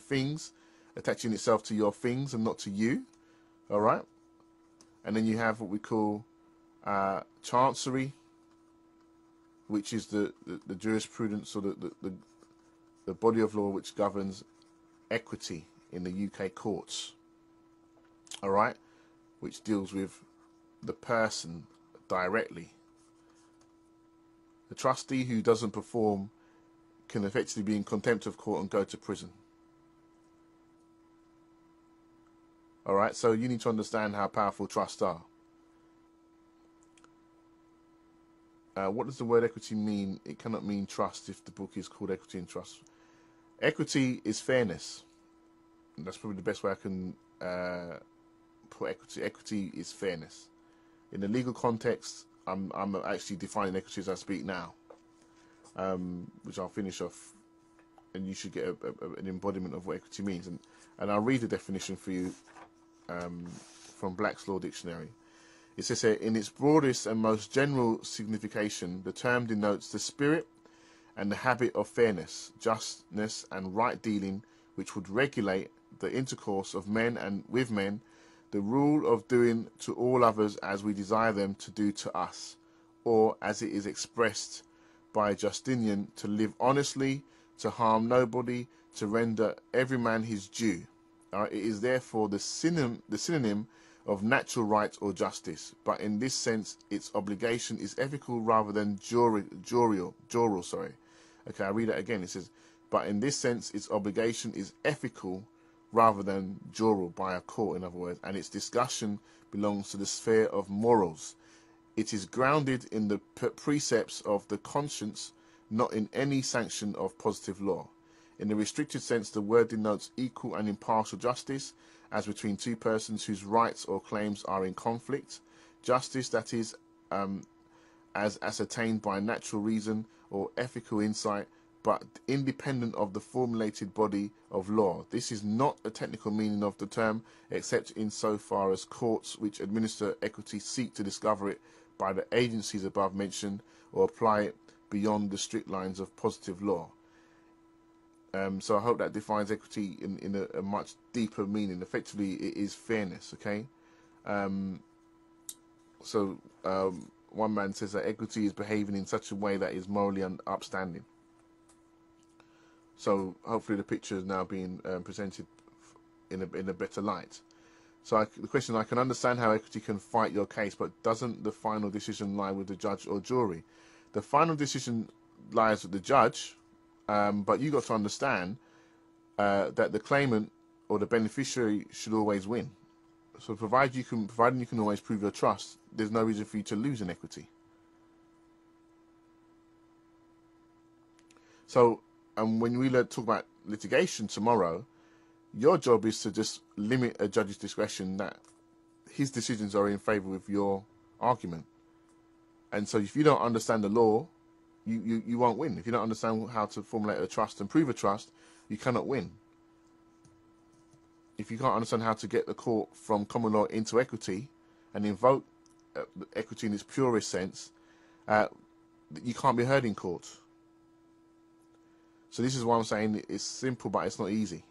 itself to your things and not to you, all right? And then you have what we call chancery, which is the jurisprudence or the body of law which governs equity in the UK courts, all right, which deals with the person directly. The trustee who doesn't perform can effectively be in contempt of court and go to prison. All right, so you need to understand how powerful trusts are. What does the word equity mean? It cannot mean trust if the book is called Equity and Trust. Equity is fairness. That's probably the best way I can put equity. Equity is fairness. In the legal context, I'm actually defining equity as I speak now, which I'll finish off, and you should get an embodiment of what equity means. And I'll read the definition for you from Black's Law Dictionary. It says here, in its broadest and most general signification, the term denotes the spirit and the habit of fairness, justness, and right dealing, which would regulate the intercourse of men and with men, the rule of doing to all others as we desire them to do to us, or as it is expressed by Justinian to live honestly, to harm nobody, to render every man his due. It is therefore the synonym of natural right or justice, but in this sense its obligation is ethical rather than jural. Sorry. Okay, I'll read that again. It says, but in this sense its obligation is ethical rather than jural, by a court, in other words, and its discussion belongs to the sphere of morals. It is grounded in the precepts of the conscience, not in any sanction of positive law. In the restricted sense, the word denotes equal and impartial justice, as between two persons whose rights or claims are in conflict. Justice, that is, as ascertained by natural reason or ethical insight, but independent of the formulated body of law. This is not a technical meaning of the term, except insofar as courts which administer equity seek to discover it by the agencies above mentioned or apply it beyond the strict lines of positive law. So I hope that defines equity in a much deeper meaning. Effectively, it is fairness, okay? One man says that equity is behaving in such a way that is morally upstanding. So hopefully the picture is now being presented in a better light. So the question, I can understand how equity can fight your case, but doesn't the final decision lie with the judge or jury? The final decision lies with the judge, but you got to understand that the claimant or the beneficiary should always win. So providing you can always prove your trust, there's no reason for you to lose in equity. So, when we talk about litigation tomorrow, your job is to just limit a judge's discretion, that his decisions are in favour with your argument. And so if you don't understand the law, you won't win. If you don't understand how to formulate a trust and prove a trust, you cannot win. If you can't understand how to get the court from common law into equity and invoke equity in its purest sense, you can't be heard in court. So this is why I'm saying it's simple, but it's not easy.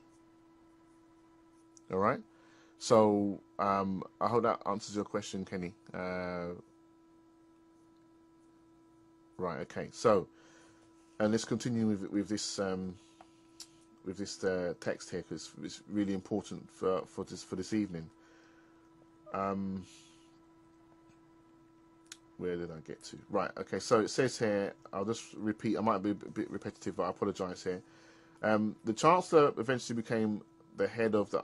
All right? So I hope that answers your question, Kenny. Right, okay. So, and let's continue with this text here, because it's really important for this evening. Where did I get to? Right, okay. So it says here, I'll just repeat. I might be a bit repetitive, but I apologise here. The Chancellor eventually became the head of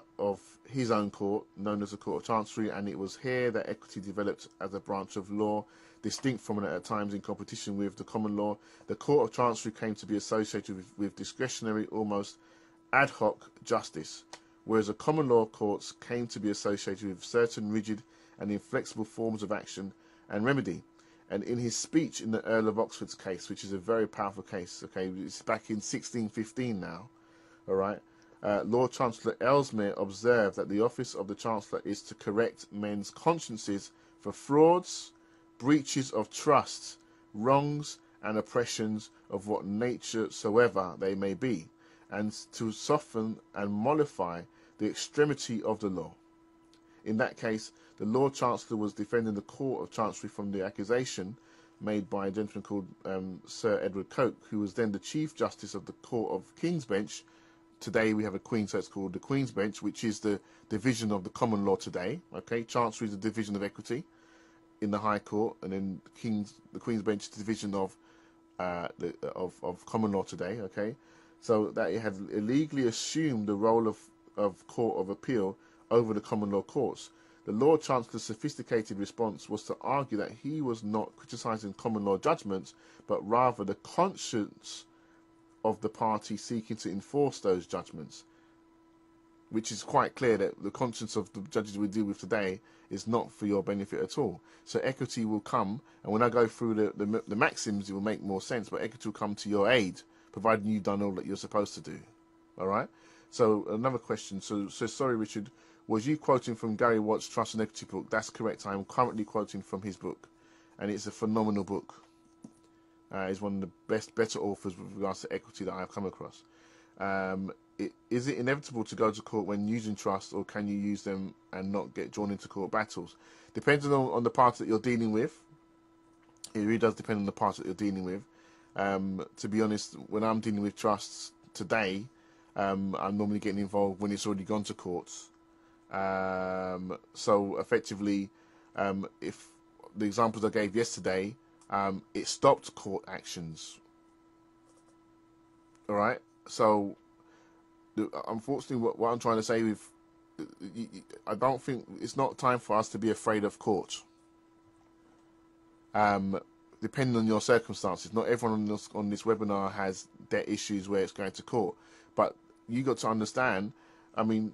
his own court, known as the Court of Chancery, and it was here that equity developed as a branch of law, distinct from and at times in competition with the common law. The Court of Chancery came to be associated with discretionary, almost ad hoc justice, whereas the common law courts came to be associated with certain rigid and inflexible forms of action and remedy. And in his speech in the Earl of Oxford's case, which is a very powerful case, okay, it's back in 1615 now, all right, Lord Chancellor Ellesmere observed that the office of the Chancellor is to correct men's consciences for frauds, breaches of trust, wrongs and oppressions of what nature soever they may be, and to soften and mollify the extremity of the law. In that case, the Lord Chancellor was defending the Court of Chancery from the accusation made by a gentleman called Sir Edward Coke, who was then the Chief Justice of the Court of King's Bench. Today we have a Queen, so it's called the Queen's Bench, which is the division of the common law today. Okay, Chancery is the division of equity in the High Court, and then the Queen's Bench is the division of common law today. Okay, so that it had illegally assumed the role of Court of Appeal over the common law courts. The Lord Chancellor's sophisticated response was to argue that he was not criticising common law judgments, but rather the conscience of the party seeking to enforce those judgments, which is quite clear that the conscience of the judges we deal with today is not for your benefit at all. So equity will come, and when I go through the maxims, it will make more sense, but equity will come to your aid, providing you've done all that you're supposed to do. All right? So another question. So sorry, Richard, was you quoting from Gary Watt's Trust and Equity book? That's correct. I'm currently quoting from his book, and it's a phenomenal book. He's one of the better authors with regards to equity that I've come across. Is it inevitable to go to court when using trust, or can you use them and not get drawn into court battles? Depending on the party that you're dealing with. It really does depend on the party that you're dealing with. To be honest, when I'm dealing with trusts today, I'm normally getting involved when it's already gone to courts. So effectively, if the examples I gave yesterday, it stopped court actions. All right. So unfortunately, what I'm trying to say with, I don't think it's not time for us to be afraid of court. Depending on your circumstances, not everyone on this webinar has debt issues where it's going to court, but you got to understand. I mean,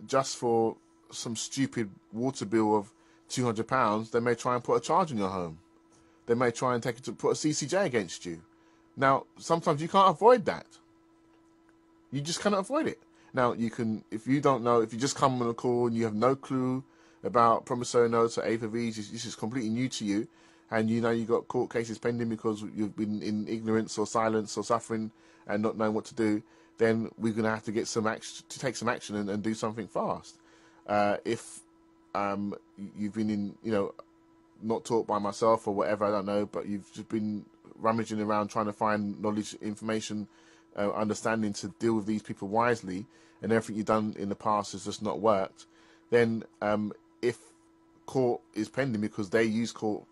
just for some stupid water bill of £200, they may try and put a charge in your home. They may try and put a CCJ against you. Now, sometimes you can't avoid that. You just cannot avoid it. Now, you can, if you don't know, if you just come on a call and you have no clue about promissory notes or A4Vs, this is completely new to you, and you know you've got court cases pending because you've been in ignorance or silence or suffering and not knowing what to do, then we're going to have to get some action, to take some action and do something fast. If you've been in, not taught by myself or whatever, I don't know, but you've just been rummaging around trying to find knowledge, information, understanding to deal with these people wisely, and everything you've done in the past has just not worked, then if court is pending because they use court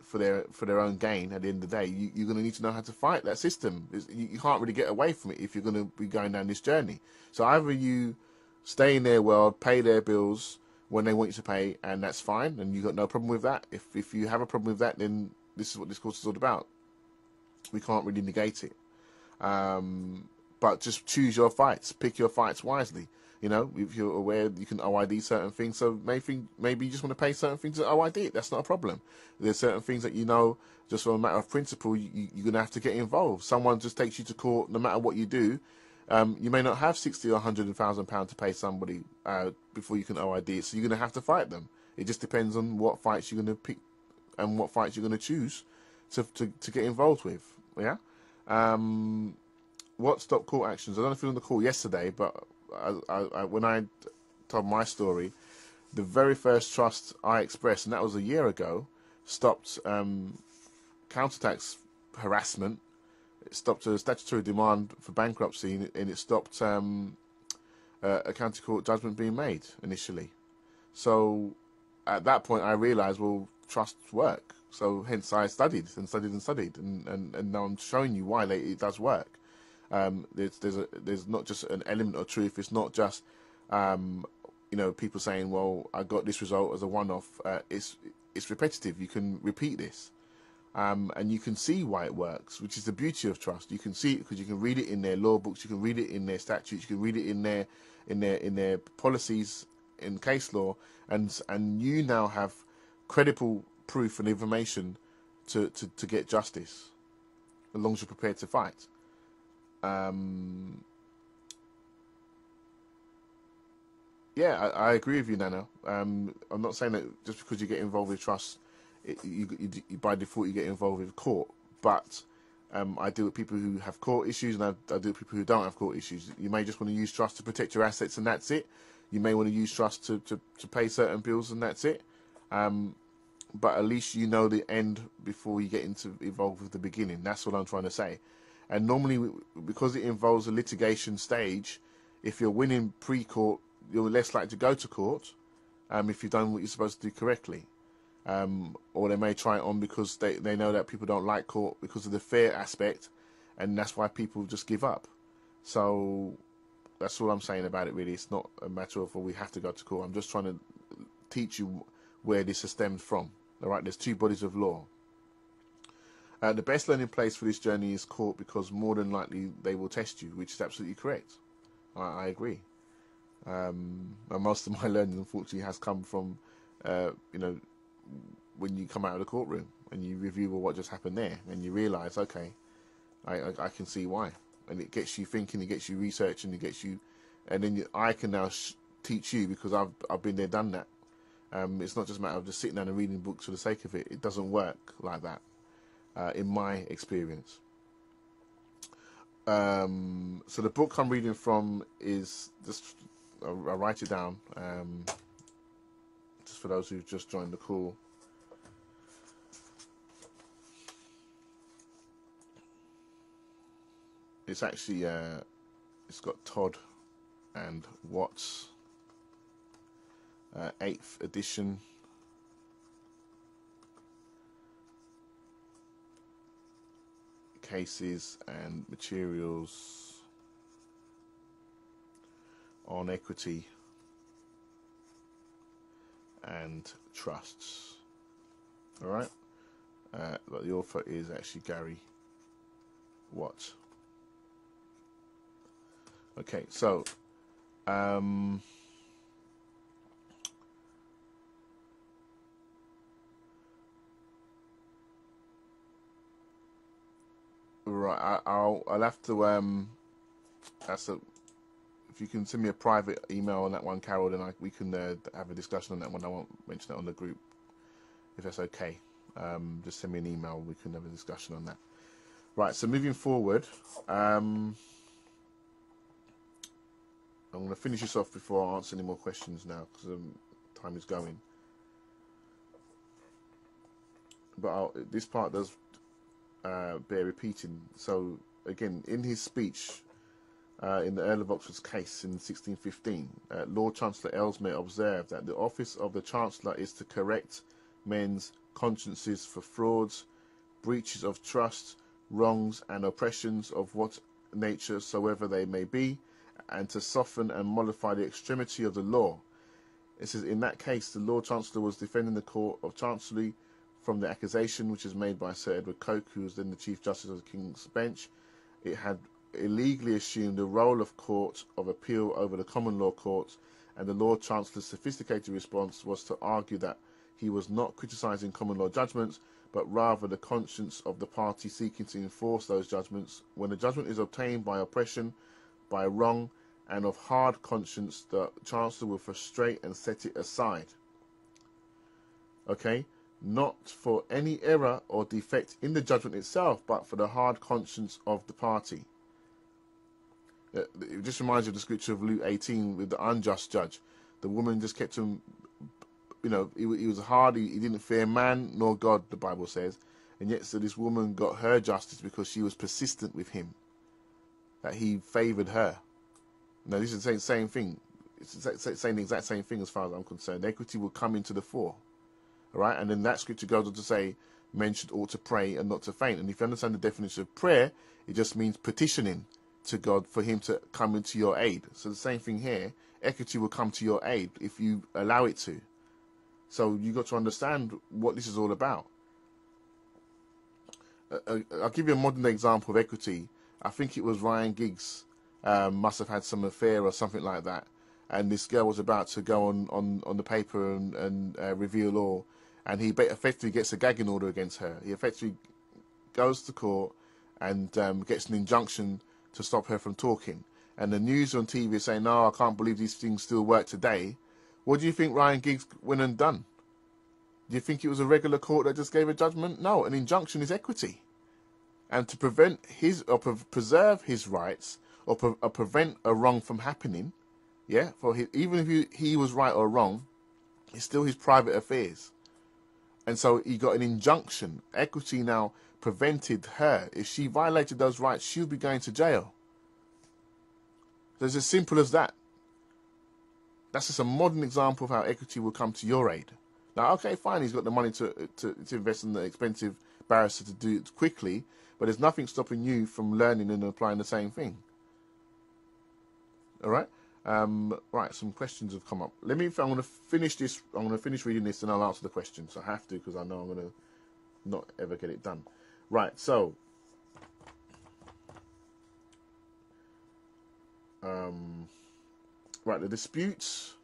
for their own gain, at the end of the day, you're going to need to know how to fight that system. You can't really get away from it if you're going to be going down this journey. So either you stay in their world, pay their bills when they want you to pay, and that's fine, and you've got no problem with that. If you have a problem with that, then this is what this course is all about. We can't really negate it. But just choose your fights. Pick your fights wisely. If you're aware, you can OID certain things. So maybe you just want to pay certain things at OID. That's not a problem. There's certain things that just from a matter of principle, you're going to have to get involved. Someone just takes you to court, no matter what you do. You may not have 60 or £100,000 to pay somebody before you can OID it. So you're going to have to fight them. It just depends on what fights you're going to pick and what fights you're going to choose to get involved with. Yeah. What stopped court actions? I don't know if you were on the call yesterday, but when I told my story, the very first trust I expressed, and that was a year ago, stopped counterattacks harassment. It stopped a statutory demand for bankruptcy, and it stopped a county court judgment being made initially. So at that point, I realised, well, trusts work. So hence I studied, and now I'm showing you why it does work. There's not just an element of truth. It's not just people saying, well, I got this result as a one-off. It's repetitive. You can repeat this, and you can see why it works, which is the beauty of trust. You can see it because you can read it in their law books. You can read it in their statutes. You can read it in their policies in case law, and you now have credible proof and information to get justice, as long as you're prepared to fight. Yeah, I agree with you, Nana. I'm not saying that just because you get involved with trust, you by default you get involved with court. But I deal with people who have court issues, and I deal with people who don't have court issues. You may just want to use trust to protect your assets, and that's it. You may want to use trust to pay certain bills, and that's it. But at least you know the end before you get involved with the beginning. That's what I'm trying to say. And normally, because it involves a litigation stage, if you're winning pre-court, you're less likely to go to court if you've done what you're supposed to do correctly. Or they may try it on because they know that people don't like court because of the fear aspect, and that's why people just give up. So that's all I'm saying about it, really. It's not a matter of, well, we have to go to court. I'm just trying to teach you where this has stemmed from. All right, there's two bodies of law. The best learning place for this journey is court, because more than likely they will test you, which is absolutely correct. I agree. And most of my learning, unfortunately, has come from, when you come out of the courtroom and you review what just happened there, and you realise, okay, I can see why. And it gets you thinking, it gets you researching, it gets you, and then I can now teach you, because I've been there, done that. It's not just a matter of just sitting down and reading books for the sake of it. It doesn't work like that, in my experience. So the book I'm reading from is just, I'll write it down, just for those who've just joined the call. It's actually it's got Todd and Watts, 8th edition. Cases and materials on equity and trusts. All right, but the author is actually Gary Watts. Okay, so right, I'll have to that's a, if you can send me a private email on that one, Carol, then we can have a discussion on that one. I won't mention it on the group, if that's okay. Just send me an email. We can have a discussion on that. Right. So moving forward, I'm going to finish this off before I answer any more questions now, because time is going. But this part does bear repeating. So again, in his speech in the Earl of Oxford's case in 1615, Lord Chancellor Ellesmere observed that the office of the Chancellor is to correct men's consciences for frauds, breaches of trust, wrongs and oppressions of what nature soever they may be, and to soften and mollify the extremity of the law. It says, in that case, the Lord Chancellor was defending the Court of Chancery from the accusation which is made by Sir Edward Coke, who was then the Chief Justice of the King's Bench. It had illegally assumed the role of court of appeal over the common law courts, and the Lord Chancellor's sophisticated response was to argue that he was not criticising common law judgments, but rather the conscience of the party seeking to enforce those judgments. When a judgment is obtained by oppression, by wrong, and of hard conscience, the Chancellor will frustrate and set it aside. Okay? Not for any error or defect in the judgment itself, but for the hard conscience of the party. It just reminds you of the scripture of Luke 18 with the unjust judge. The woman just kept him, he was hard, he didn't fear man nor God, the Bible says. And yet, so this woman got her justice because she was persistent with him, that he favoured her. Now, this is the same thing. It's saying the exact same thing as far as I'm concerned. Equity will come into the fore. All right? And then that scripture goes on to say, men ought to pray and not to faint. And if you understand the definition of prayer, it just means petitioning to God for him to come into your aid. So the same thing here, equity will come to your aid if you allow it to. So you got to understand what this is all about. I'll give you a modern day example of equity. I think it was Ryan Giggs must have had some affair or something like that, and this girl was about to go on the paper and reveal all, and he effectively gets a gagging order against her. He effectively goes to court and gets an injunction to stop her from talking. And the news on TV is saying, no, I can't believe these things still work today. What do you think Ryan Giggs went and done? Do you think it was a regular court that just gave a judgment? No, an injunction is equity. And to prevent his, or preserve his rights, or prevent a wrong from happening, yeah, even if he was right or wrong, it's still his private affairs. And so he got an injunction. Equity now prevented her. If she violated those rights, she'll be going to jail. It's as simple as that. That's just a modern example of how equity will come to your aid. Now, okay, fine, he's got the money to invest in the expensive barrister to do it quickly, but there's nothing stopping you from learning and applying the same thing. All right? Right, some questions have come up. I'm going to finish this. I'm going to finish reading this and I'll answer the questions. I have to, because I know I'm going to not ever get it done. Right, so right, the dispute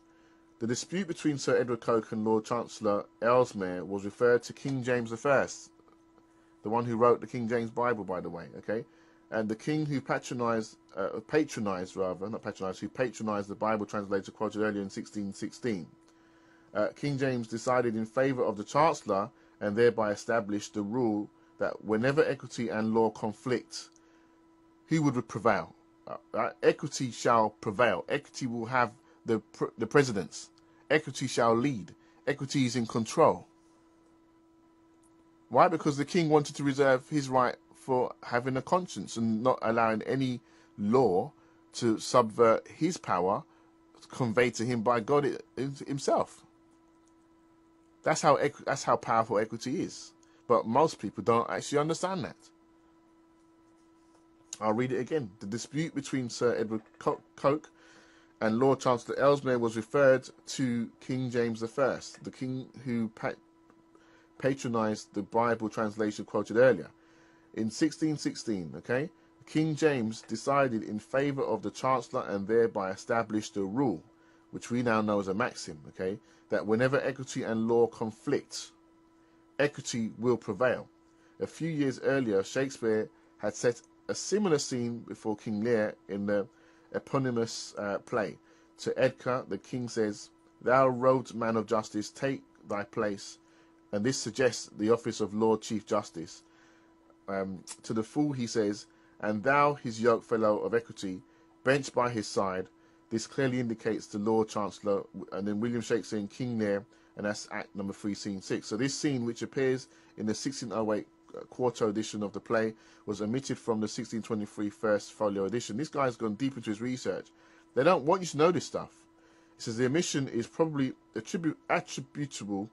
between Sir Edward Coke and Lord Chancellor Ellesmere was referred to King James I, the one who wrote the King James Bible, by the way, okay? And the king who patronized the Bible translator quoted earlier in 1616. King James decided in favour of the Chancellor and thereby established the rule that whenever equity and law conflict, who would prevail? Equity shall prevail. Equity will have the precedence. Equity shall lead. Equity is in control. Why? Because the king wanted to reserve his right for having a conscience and not allowing any law to subvert his power conveyed to him by God himself. That's how powerful equity is. But most people don't actually understand that. I'll read it again. The dispute between Sir Edward Coke and Lord Chancellor Ellesmere was referred to King James I, the king who patronised the Bible translation quoted earlier. In 1616, okay, King James decided in favour of the Chancellor and thereby established a rule, which we now know as a maxim, okay, that whenever equity and law conflict, equity will prevail. A few years earlier, Shakespeare had set a similar scene before King Lear in the eponymous play. To Edgar, the king says, "Thou robed man of justice, take thy place," and this suggests the office of Lord Chief Justice. To the fool he says, "And thou, his yoke fellow of equity, bench by his side." This clearly indicates the Lord Chancellor, and then William Shakespeare in King Lear, and that's Act number 3, Scene 6. So this scene, which appears in the 1608 quarto edition of the play, was omitted from the 1623 first folio edition. This guy's gone deep into his research. They don't want you to know this stuff. It says the omission is probably attributable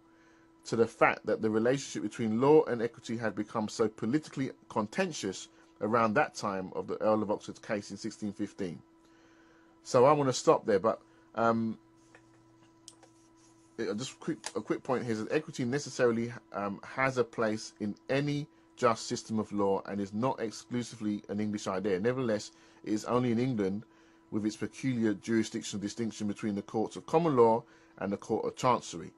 to the fact that the relationship between law and equity had become so politically contentious around that time of the Earl of Oxford's case in 1615. So I want to stop there, but just a quick point here is that equity necessarily has a place in any just system of law and is not exclusively an English idea. Nevertheless, it is only in England, with its peculiar jurisdictional distinction between the courts of common law and the court of chancery,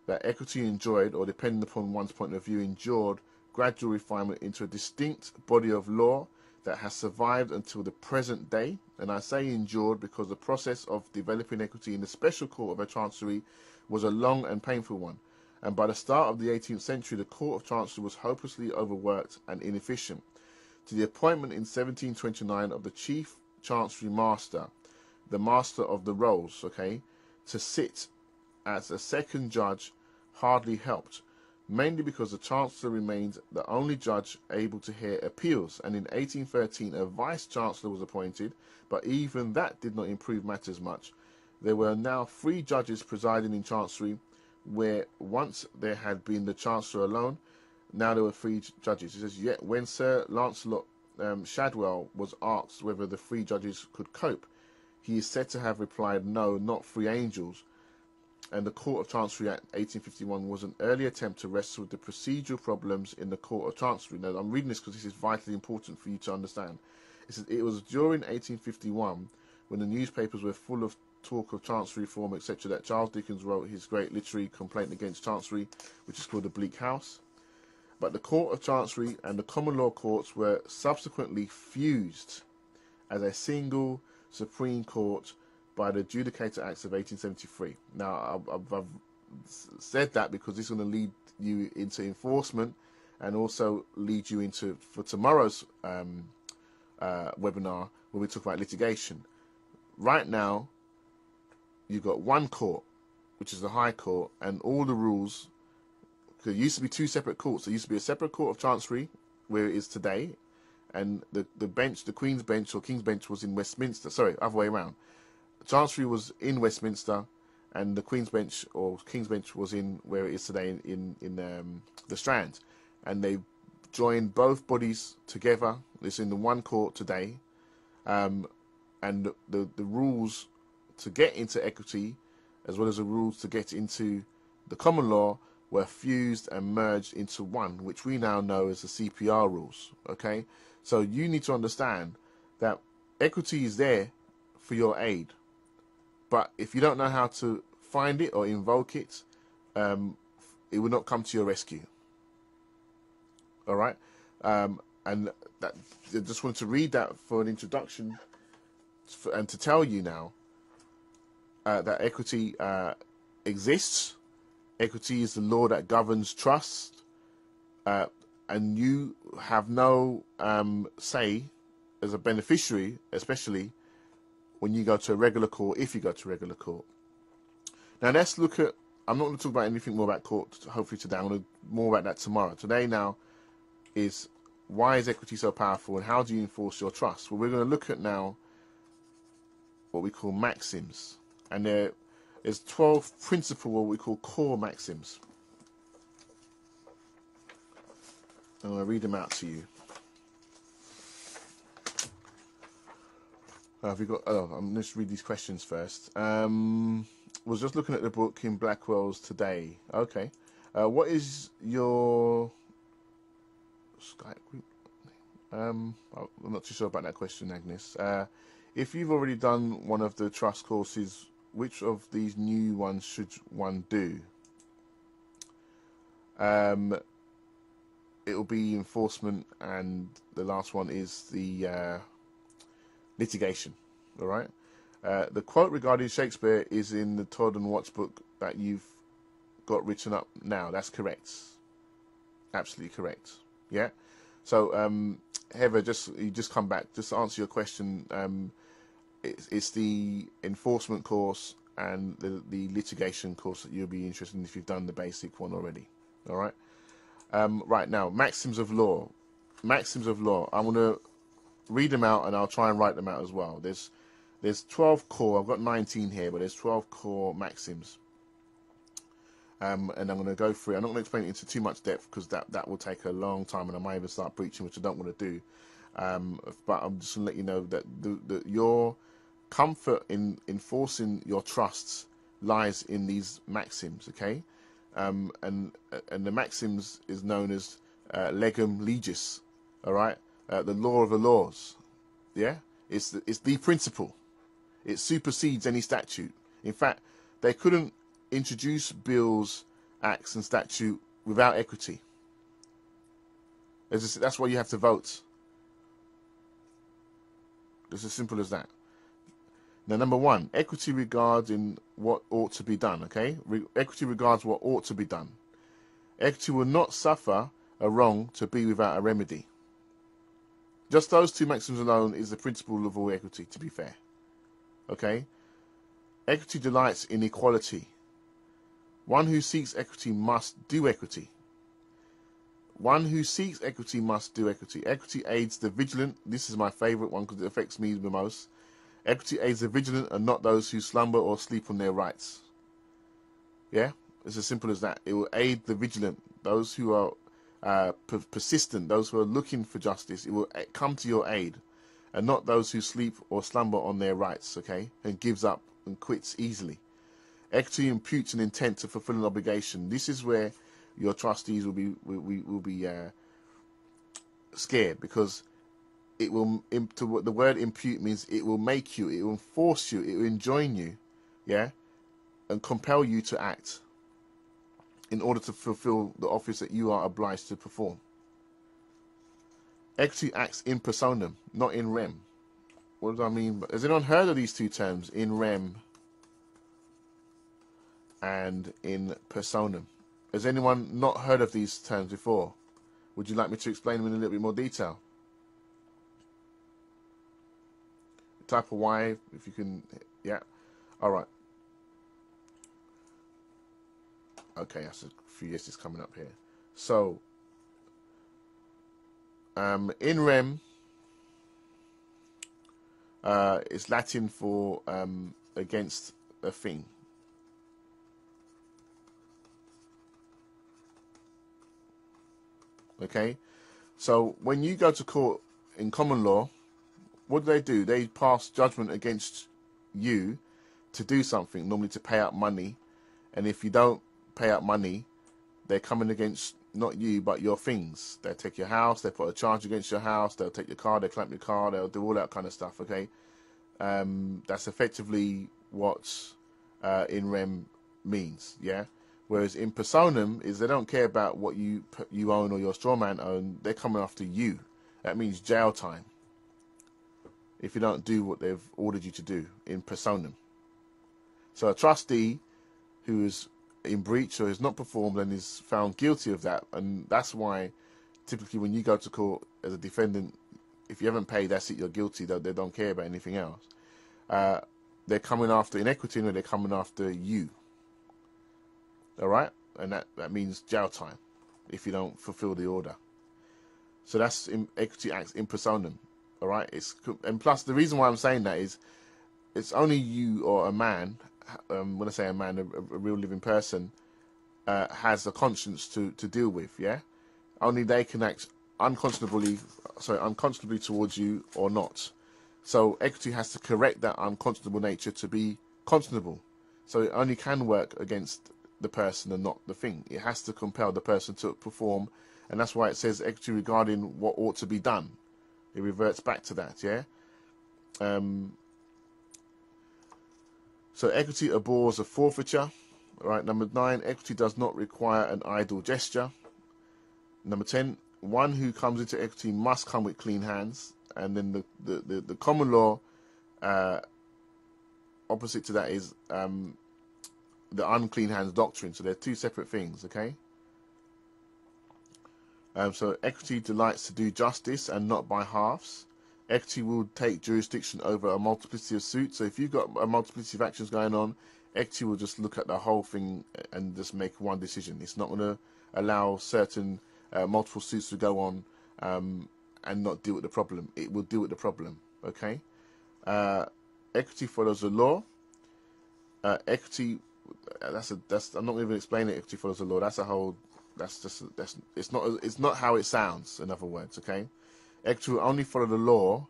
that equity enjoyed, or depending upon one's point of view, endured gradual refinement into a distinct body of law that has survived until the present day. And I say endured because the process of developing equity in the special court of a chancery was a long and painful one, and by the start of the 18th century the Court of Chancery was hopelessly overworked and inefficient, to the appointment in 1729 of the Chief Chancery Master, the Master of the Rolls, okay, to sit as a second judge hardly helped, mainly because the Chancellor remained the only judge able to hear appeals, and in 1813 a Vice-Chancellor was appointed, but even that did not improve matters much. There were now 3 judges presiding in Chancery, where once there had been the Chancellor alone. Now there were 3 judges. It says, yet when Sir Lancelot Shadwell was asked whether the 3 judges could cope, he is said to have replied, "No, not 3 angels." And the Court of Chancery Act 1851 was an early attempt to wrestle with the procedural problems in the Court of Chancery. Now, I'm reading this because this is vitally important for you to understand. It says, it was during 1851, when the newspapers were full of talk of Chancery reform, etc., that Charles Dickens wrote his great literary complaint against Chancery, which is called The Bleak House. But the Court of Chancery and the common law courts were subsequently fused as a single Supreme Court by the Judicature Acts of 1873. Now, I've said that because this is going to lead you into enforcement and also lead you into, for tomorrow's webinar, where we talk about litigation. Right now, you've got one court, which is the High Court, and all the rules. There used to be 2 separate courts. There used to be a separate Court of Chancery, where it is today, and the bench, the Queen's Bench or King's Bench, was in Westminster. Sorry, other way around. Chancery was in Westminster, and the Queen's Bench or King's Bench was in where it is today in the Strand, and they joined both bodies together. It's in the one court today, and the rules to get into equity, as well as the rules to get into the common law, were fused and merged into one, which we now know as the CPR rules. Okay, so you need to understand that equity is there for your aid, but if you don't know how to find it or invoke it, it will not come to your rescue. All right, and that, I just wanted to read that for an introduction, and to tell you now that equity exists. Equity is the law that governs trust, and you have no say as a beneficiary, especially when you go to a regular court, if you go to a regular court. Now let's look at, I'm not going to talk about anything more about court, hopefully today. I'm going to more about that tomorrow. Today now is why is equity so powerful, and how do you enforce your trust? Well, we're going to look at now what we call maxims, and there's 12 principal, what we call core maxims. I'm going to read them out to you. Have we got? Oh, I'm going to read these questions first. Was just looking at the book in Blackwell's today. Okay, what is your Skype group? I'm not too sure about that question, Agnes. If you've already done one of the trust courses, which of these new ones should one do? It will be enforcement, and the last one is the litigation. All right. The quote regarding Shakespeare is in the Todd and Watts book that you've got written up now. That's correct. Absolutely correct. Yeah. So, Heather, you just come back. Just to answer your question, it's the enforcement course and the litigation course that you'll be interested in if you've done the basic one already. All right. Right now, maxims of law. Maxims of law. I'm going to read them out, and I'll try and write them out as well. There's 12 core. I've got 19 here, but there's 12 core maxims. And I'm going to go through it. I'm not going to explain it into too much depth because that will take a long time, and I might even start preaching, which I don't want to do. But I'm just going to let you know that your comfort in enforcing your trusts lies in these maxims, okay? And the maxims is known as legum legis, all right? The law of the laws, yeah? It's the principle. It supersedes any statute. In fact, they couldn't introduce bills, acts, and statute without equity. That's why you have to vote. It's as simple as that. Now, number one, equity regards in what ought to be done, okay? Equity regards what ought to be done. Equity will not suffer a wrong to be without a remedy. Just those two maxims alone is the principle of all equity, to be fair. Okay? Equity delights in equality. One who seeks equity must do equity. One who seeks equity must do equity. Equity aids the vigilant. This is my favourite one because it affects me the most. Equity aids the vigilant and not those who slumber or sleep on their rights. Yeah? It's as simple as that. It will aid the vigilant, those who are persistent, those who are looking for justice. It will come to your aid, and not those who sleep or slumber on their rights, okay, and gives up and quits easily. Equity imputes an intent to fulfill an obligation. This is where your trustees will be scared, because it will. The word impute means it will make you, it will force you, it will enjoin you, yeah, and compel you to act in order to fulfill the office that you are obliged to perform. Equity acts in personam, not in rem. What do I mean? Has anyone heard of these two terms, in rem and in personam? Has anyone not heard of these terms before? Would you like me to explain them in a little bit more detail? Type of Y, if you can, yeah. All right. Okay, that's a few yeses coming up here. So, in rem is Latin for against a thing. Okay, so when you go to court in common law, what do? They pass judgment against you to do something, normally to pay out money, and if you don't pay out money, they're coming against not you but your things. They'll take your house, they put a charge against your house, they'll take your car, they'll clamp your car, they'll do all that kind of stuff, okay? That's effectively what in rem means, yeah? Whereas in personam is they don't care about what you own or your straw man own, they're coming after you. That means jail time if you don't do what they've ordered you to do in personam. So a trustee who is in breach or has not performed and is found guilty of that, and that's why typically when you go to court as a defendant, if you haven't paid, that's it, you're guilty. They don't care about anything else. They're coming after inequity, or they're coming after you. All right, and that means jail time if you don't fulfill the order. So that's equity acts in personam. All right. And plus the reason why I'm saying that is it's only you or a man. When I say a man, a real living person has a conscience to deal with. Yeah. Only they can act unconscionably towards you or not. So equity has to correct that unconscionable nature to be conscionable. So it only can work against the person and not the thing. It has to compel the person to perform, and that's why it says equity regarding what ought to be done. It reverts back to that, yeah? So equity abhors a forfeiture. All right, number 9, equity does not require an idle gesture. Number 10, one who comes into equity must come with clean hands. And then the common law opposite to that is the unclean hands doctrine. So they're two separate things, okay? So equity delights to do justice and not by halves. Equity will take jurisdiction over a multiplicity of suits. So if you've got a multiplicity of actions going on, equity will just look at the whole thing and just make one decision. It's not going to allow certain multiple suits to go on and not deal with the problem. It will deal with the problem, okay? Equity follows the law. Equity, I'm not even explaining equity follows the law. That's a whole, it's not how it sounds, in other words, okay? Equity will only follow the law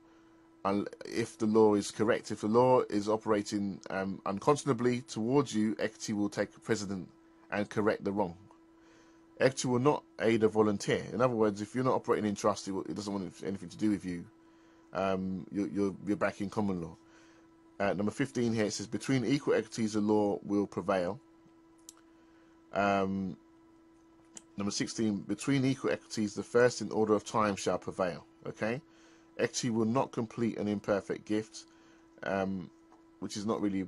if the law is correct. If the law is operating unconscionably towards you, equity will take precedent and correct the wrong. Equity will not aid a volunteer. In other words, if you're not operating in trust, it doesn't want anything to do with you. You're back in common law. Number 15 here, it says, between equal equities, the law will prevail. Number 16, between equal equities, the first in order of time shall prevail. Okay? Equity will not complete an imperfect gift, which is not really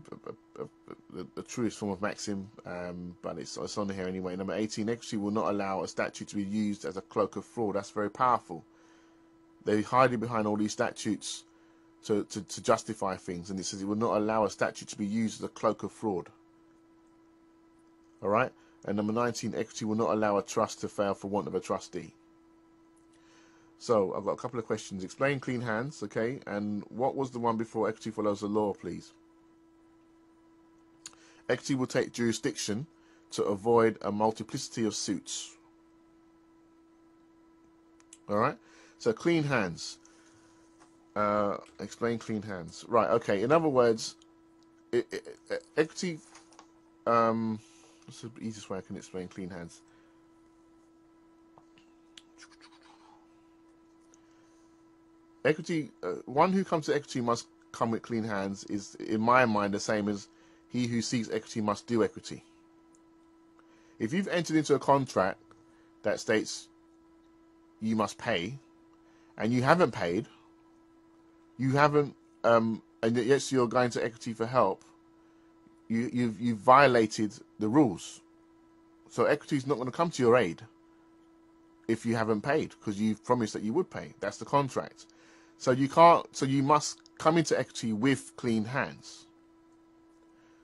the truest form of maxim, but it's on here anyway. Number 18, equity will not allow a statute to be used as a cloak of fraud. That's very powerful. They're hiding behind all these statutes to justify things, and it says it will not allow a statute to be used as a cloak of fraud. All right? And number 19, equity will not allow a trust to fail for want of a trustee. So I've got a couple of questions. Explain clean hands, okay? And what was the one before equity follows the law, please? Equity will take jurisdiction to avoid a multiplicity of suits. All right? So clean hands. Explain clean hands. Right, okay. In other words, equity... what's the easiest way I can explain clean hands? Equity, one who comes to equity must come with clean hands is, in my mind, the same as he who seeks equity must do equity. If you've entered into a contract that states you must pay, and you haven't paid, and yet you're going to equity for help, you've violated the rules. So equity is not going to come to your aid if you haven't paid, because you've promised that you would pay. That's the contract. So you must come into equity with clean hands.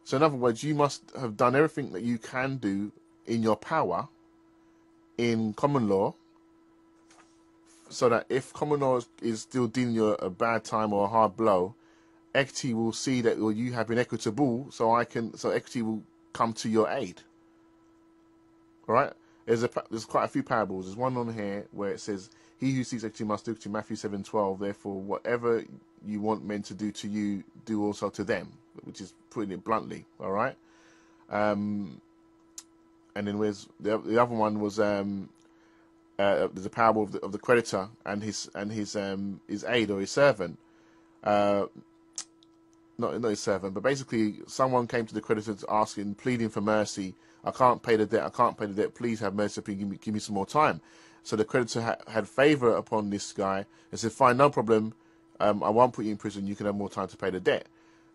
So in other words, you must have done everything that you can do in your power in common law, so that if common law is still dealing you a bad time or a hard blow, equity will see that you have been equitable, so equity will come to your aid. All right? There's quite a few parables. There's one on here where it says, "He who seeks equity must do equity." Matthew 7:12. Therefore, whatever you want men to do to you, do also to them, which is putting it bluntly. All right. And then where's the other one was there's a parable of the creditor and his aide or his servant. Not his servant, but basically someone came to the creditor asking, pleading for mercy. I can't pay the debt. Please have mercy upon me. Give me some more time. So the creditor had favor upon this guy and said, fine, no problem. I won't put you in prison. You can have more time to pay the debt.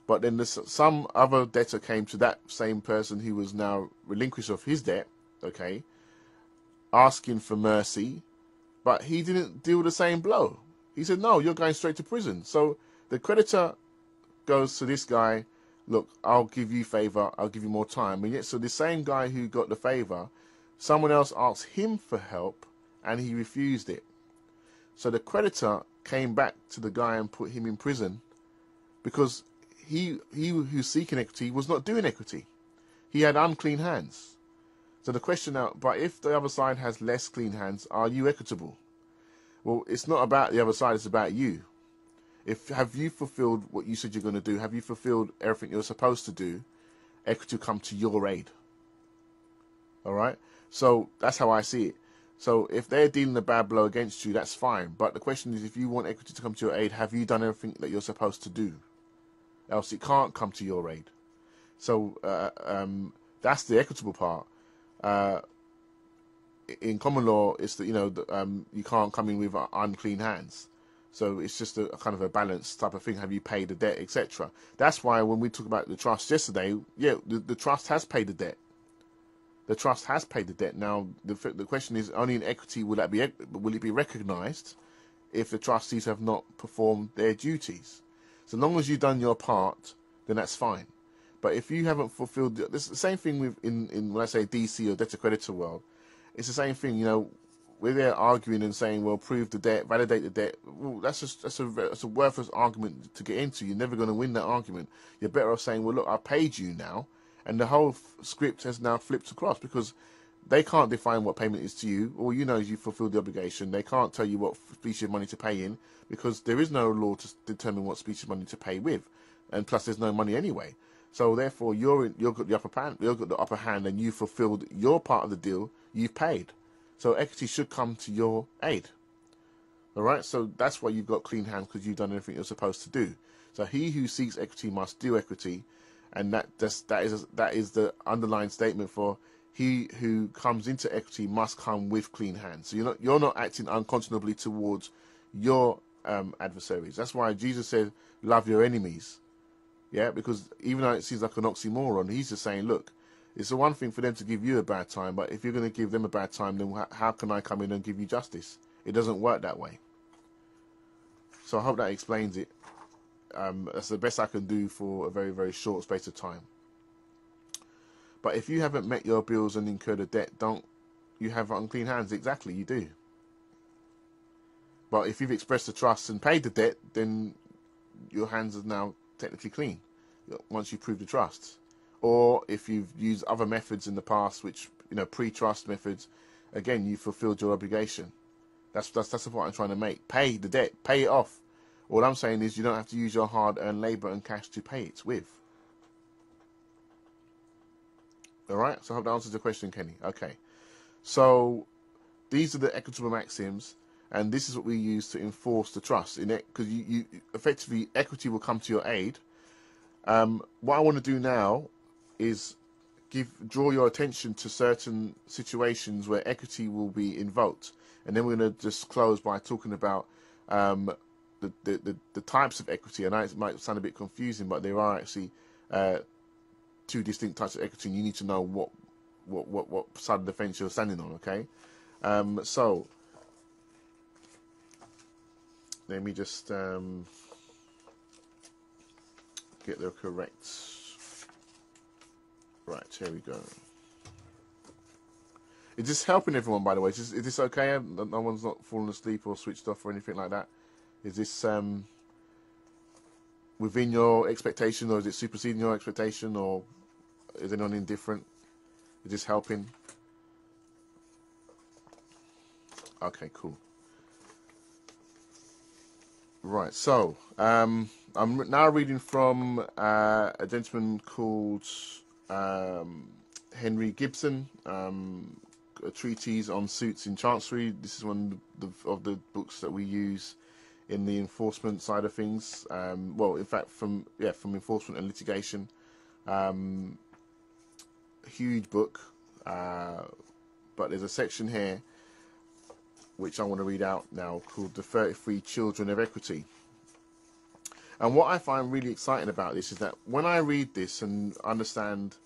But then some other debtor came to that same person who was now relinquished of his debt, okay, asking for mercy, but he didn't deal the same blow. He said, no, you're going straight to prison. So the creditor goes to this guy, look, I'll give you favor, I'll give you more time. And yet, so the same guy who got the favor, someone else asked him for help, and he refused it. So the creditor came back to the guy and put him in prison because he who's seeking equity was not doing equity. He had unclean hands. So the question now, but if the other side has less clean hands, are you equitable? Well, it's not about the other side, it's about you. Have you fulfilled what you said you're going to do? Have you fulfilled everything you're supposed to do? Equity will come to your aid. All right? So that's how I see it. So if they're dealing a bad blow against you, that's fine. But the question is, if you want equity to come to your aid, have you done everything that you're supposed to do? Else it can't come to your aid. So that's the equitable part. In common law, it's that you can't come in with unclean hands. So it's just a kind of a balanced type of thing. Have you paid the debt, etc.? That's why when we talked about the trust yesterday, yeah, the trust has paid the debt. The trust has paid the debt. Now the question is, only in equity will it be recognised if the trustees have not performed their duties? So long as you've done your part, then that's fine. But if you haven't fulfilled, it's the same thing with in when I say DC or debtor creditor world, it's the same thing. Where they're arguing and saying, well, prove the debt, validate the debt. Well, that's a worthless argument to get into. You're never going to win that argument. You're better off saying, well, look, I paid you now, and the whole script has now flipped across because they can't define what payment is to you. All you know is you fulfilled the obligation. They can't tell you what species of money to pay in because there is no law to determine what species of money to pay with, and plus there's no money anyway. So therefore, you've got the upper hand, and you fulfilled your part of the deal. You've paid. So equity should come to your aid. All right. So that's why you've got clean hands, because you've done everything you're supposed to do. So he who seeks equity must do equity, and that is the underlying statement for he who comes into equity must come with clean hands. So you're not acting unconscionably towards your adversaries. That's why Jesus said, "Love your enemies." Yeah, because even though it seems like an oxymoron, he's just saying, look, it's the one thing for them to give you a bad time, but if you're going to give them a bad time, then how can I come in and give you justice? It doesn't work that way. So I hope that explains it. That's the best I can do for a very, very short space of time. But if you haven't met your bills and incurred a debt, you have unclean hands? Exactly, you do. But if you've expressed the trust and paid the debt, then your hands are now technically clean once you prove the trust. Or if you've used other methods in the past, which pre-trust methods, again, you fulfilled your obligation. That's the point I'm trying to make. Pay the debt, pay it off. All I'm saying is you don't have to use your hard-earned labour and cash to pay it with. All right. So I hope that answers the question, Kenny. Okay. So these are the equitable maxims, and this is what we use to enforce the trust in it, because you effectively equity will come to your aid. What I want to do now is draw your attention to certain situations where equity will be invoked, and then we're going to just close by talking about the types of equity. I know it might sound a bit confusing, but there are actually two distinct types of equity, and you need to know what side of the fence you're standing on. Okay, so let me just get the correct. Right, here we go. Is this helping everyone, by the way? Is this okay? No one's not fallen asleep or switched off or anything like that? Is this within your expectation, or is it superseding your expectation, or is anyone indifferent? Is this helping? Okay, cool. Right, so I'm now reading from a gentleman called Henry Gibson, a treatise on suits in chancery. This is one of the books that we use in the enforcement side of things. Well, in fact, from enforcement and litigation. Huge book, but there's a section here which I want to read out now called The 33 Children of Equity. And what I find really exciting about this is that when I read this and understand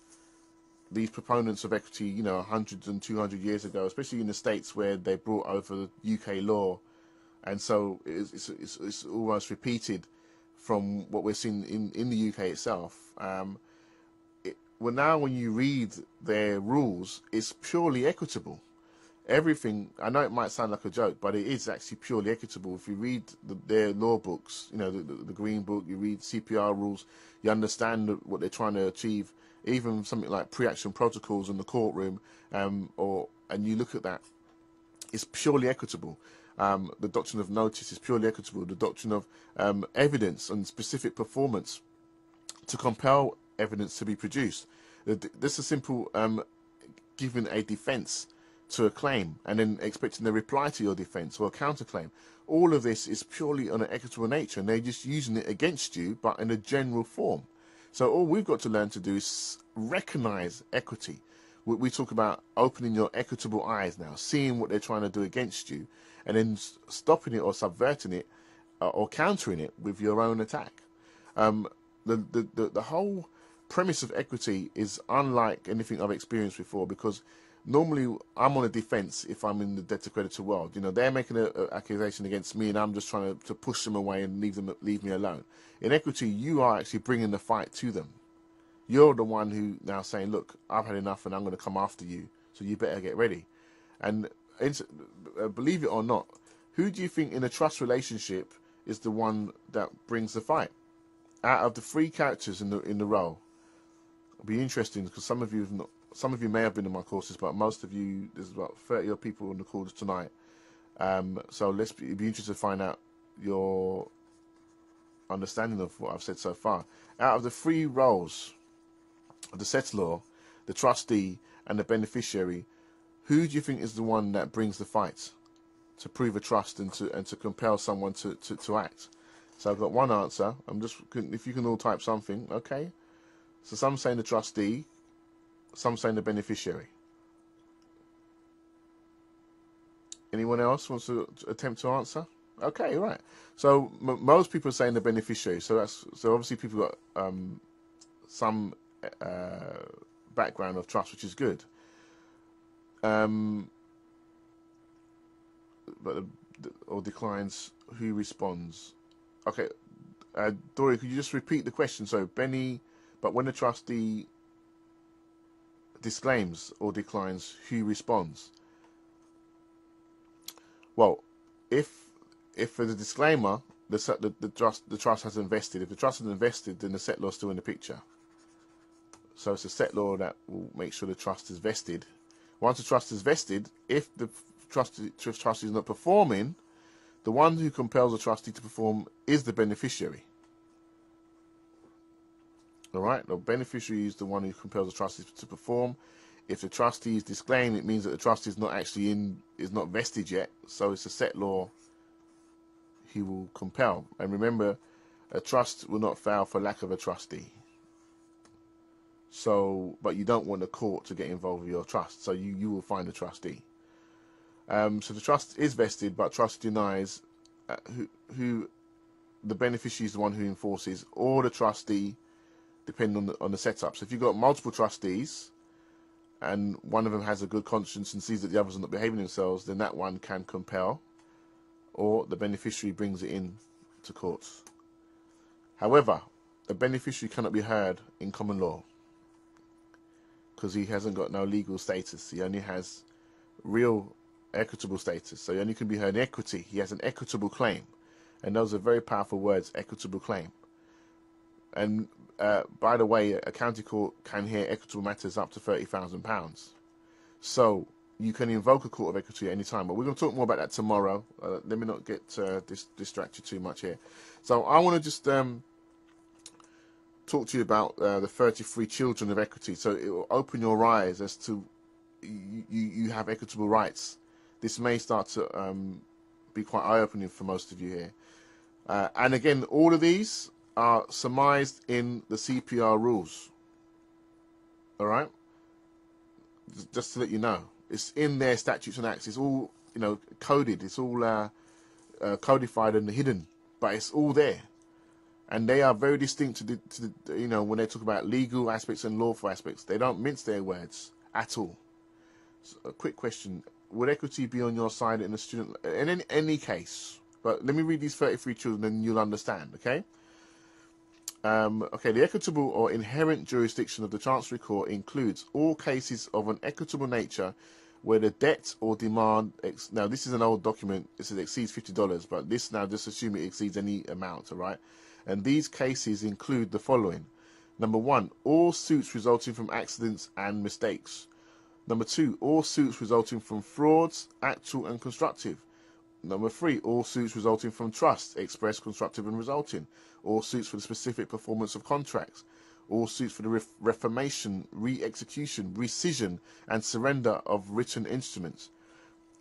these proponents of equity, 100 and 200 years ago, especially in the States where they brought over UK law, and so it's almost repeated from what we're seeing in the UK itself. Well, now when you read their rules, it's purely equitable. everything, I know it might sound like a joke, but it is actually purely equitable. If you read their law books, you know, the Green Book, you read CPR rules, you understand what they're trying to achieve, even something like pre-action protocols in the courtroom, and you look at that, it's purely equitable. The doctrine of notice is purely equitable. The doctrine of evidence and specific performance to compel evidence to be produced. This is simple, giving a defense to a claim and then expecting a reply to your defense or a counterclaim. All of this is purely on an equitable nature, and they're just using it against you, but in a general form. So all we've got to learn to do is recognize equity. We talk about opening your equitable eyes now, seeing what they're trying to do against you, and then stopping it or subverting it or countering it with your own attack. The whole premise of equity is unlike anything I've experienced before, because normally I'm on a defense if I'm in the debtor-creditor world. You know, they're making an accusation against me, and I'm just trying to push them away and leave me alone. In equity, you are actually bringing the fight to them. You're the one who now saying, look, I've had enough and I'm going to come after you, so you better get ready. And believe it or not, who do you think in a trust relationship is the one that brings the fight? Out of the 3 characters in the role, it'll be interesting because some of you may have been in my courses, but most of you, there's about 30 odd people on the calls tonight. So it'd be interesting to find out your understanding of what I've said so far. Out of the 3 roles of the settlor, the trustee, and the beneficiary, who do you think is the one that brings the fight to prove a trust and to compel someone to act? So I've got one answer. If you can all type something, okay. So some saying the trustee, some saying the beneficiary. Anyone else wants to attempt to answer? Okay, right. So most people are saying the beneficiary. So obviously people got some background of trust, which is good. But or declines. Who responds? Okay, Dory, could you just repeat the question? So Benny, but when the trustee disclaims or declines, who responds? Well, if for the disclaimer, the trust has invested. If the trust has invested, then the settlor is still in the picture. So it's the settlor that will make sure the trust is vested. Once the trust is vested, if the trustee is not performing, the one who compels the trustee to perform is the beneficiary. All right, the beneficiary is the one who compels the trustee to perform. If the trustee is disclaimed, it means that the trustee is not actually is not vested yet. So it's a settlor he will compel. And remember, a trust will not fail for lack of a trustee. So, but you don't want the court to get involved with your trust, so you will find a trustee. So the trust is vested, but trust denies who the beneficiary is the one who enforces, or the trustee, depending on the setup. So if you've got multiple trustees, and one of them has a good conscience and sees that the others are not behaving themselves, then that one can compel, or the beneficiary brings it in to court. However, a beneficiary cannot be heard in common law because he hasn't got no legal status. He only has real equitable status. So he only can be heard in equity. He has an equitable claim. And those are very powerful words, equitable claim. And by the way, a county court can hear equitable matters up to £30,000. So you can invoke a court of equity at any time. But we're going to talk more about that tomorrow. Let me not get distracted too much here. So I want to just talk to you about the 33 children of equity. So it will open your eyes as to you have equitable rights. This may start to be quite eye-opening for most of you here. And again, all of these are surmised in the CPR rules. All right? Just to let you know. It's in their statutes and acts. It's all, coded. It's all codified and hidden. But it's all there. And they are very distinct to the when they talk about legal aspects and lawful aspects. They don't mince their words at all. So a quick question. Would equity be on your side in a student, in any case? But let me read these 33 children and you'll understand, okay? Okay, the equitable or inherent jurisdiction of the Chancery Court includes all cases of an equitable nature where the debt or demand, now this is an old document, it says exceeds $50, but this now just assume it exceeds any amount, all right? And these cases include the following. Number one, all suits resulting from accidents and mistakes. Number two, all suits resulting from frauds, actual and constructive. Number three, all suits resulting from trust, express, constructive and resulting. All suits for the specific performance of contracts. All suits for the reformation, re-execution, rescission and surrender of written instruments.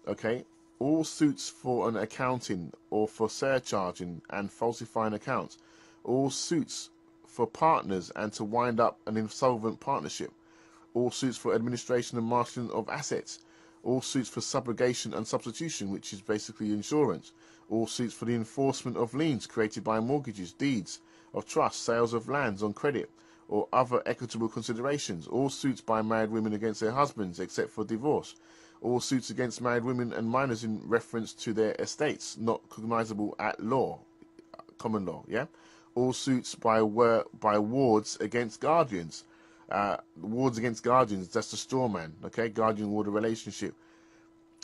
Okay? All suits for an accounting or for surcharging and falsifying accounts. All suits for partners and to wind up an insolvent partnership. All suits for administration and marshalling of assets. All suits for subrogation and substitution, which is basically insurance. All suits for the enforcement of liens created by mortgages, deeds of trust, sales of lands on credit, or other equitable considerations. All suits by married women against their husbands, except for divorce. All suits against married women and minors in reference to their estates, not cognizable at law, common law, yeah? All suits by wards against guardians. Wards against guardians, that's the straw man, okay? Guardian-warder relationship.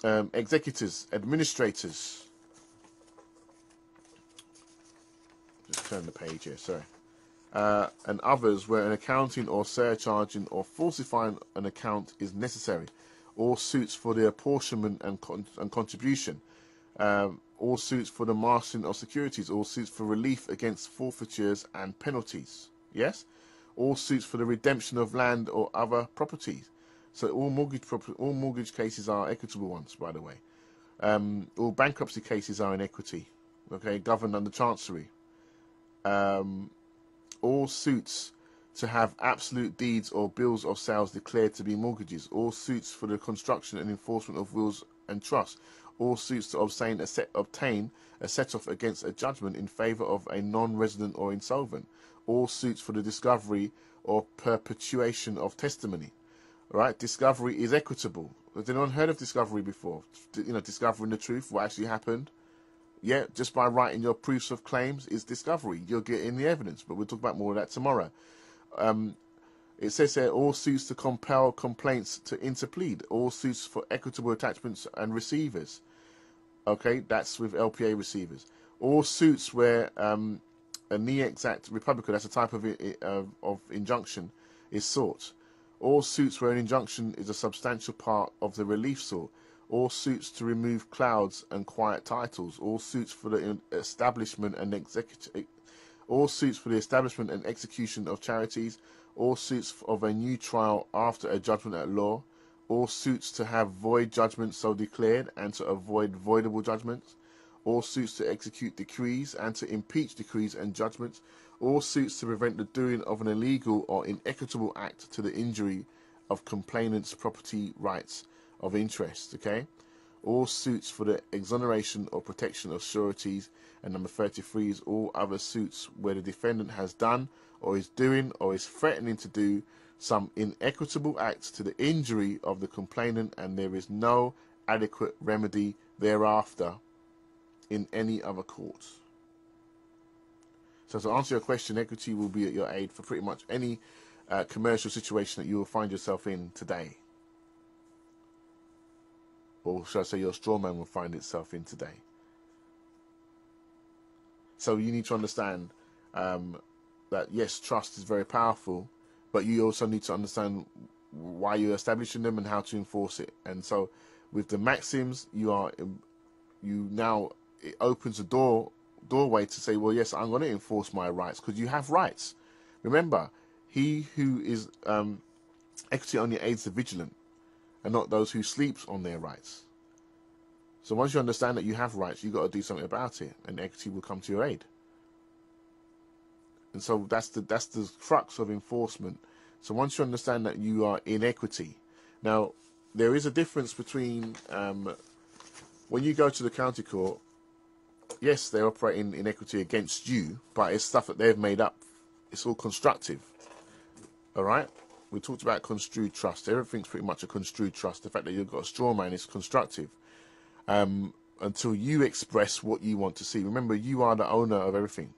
Executors, administrators. Just turn the page here, sorry. And others where an accounting or surcharging or falsifying an account is necessary. All suits for the apportionment and contribution. All suits for the marshalling of securities. All suits for relief against forfeitures and penalties. Yes? All suits for the redemption of land or other properties. So all mortgage cases are equitable ones, by the way. All bankruptcy cases are in equity, okay, governed under chancery. All suits to have absolute deeds or bills of sales declared to be mortgages. All suits for the construction and enforcement of wills and trusts. All suits to obtain a set-off against a judgment in favour of a non-resident or insolvent. All suits for the discovery or perpetuation of testimony. Right? Discovery is equitable. Has anyone heard of discovery before? You know, discovering the truth, what actually happened. Yeah, just by writing your proofs of claims is discovery. You're getting the evidence, but we'll talk about more of that tomorrow. It says here, all suits to compel complaints to interplead. All suits for equitable attachments and receivers. Okay, that's with LPA receivers. All suits where a ne-exact republica, that's a type of injunction, is sought. All suits where an injunction is a substantial part of the relief sought. All suits to remove clouds and quiet titles. All suits for the establishment and all suits for the establishment and execution of charities. All suits of a new trial after a judgment at law. All suits to have void judgments so declared and to avoid voidable judgments. All suits to execute decrees and to impeach decrees and judgments. All suits to prevent the doing of an illegal or inequitable act to the injury of complainant's property rights of interest, okay? All suits for the exoneration or protection of sureties. And number 33 is all other suits where the defendant has done or is doing or is threatening to do some inequitable acts to the injury of the complainant and there is no adequate remedy thereafter in any other court. So to answer your question, equity will be at your aid for pretty much any commercial situation that you will find yourself in today. Or should I say your straw man will find itself in today. So you need to understand that yes, trust is very powerful, but you also need to understand why you're establishing them and how to enforce it. And so with the maxims, it opens a doorway to say, well, yes, I'm going to enforce my rights because you have rights. Remember, he who is equity only aids the vigilant and not those who sleeps on their rights. So once you understand that you have rights, you've got to do something about it, and equity will come to your aid. And so that's the crux of enforcement. So once you understand that you are in equity, now there is a difference between when you go to the county court. Yes, they're operating in equity against you, but it's stuff that they've made up. It's all constructive. All right? We talked about construed trust. Everything's pretty much a construed trust. The fact that you've got a straw man is constructive. Until you express what you want to see. Remember, you are the owner of everything.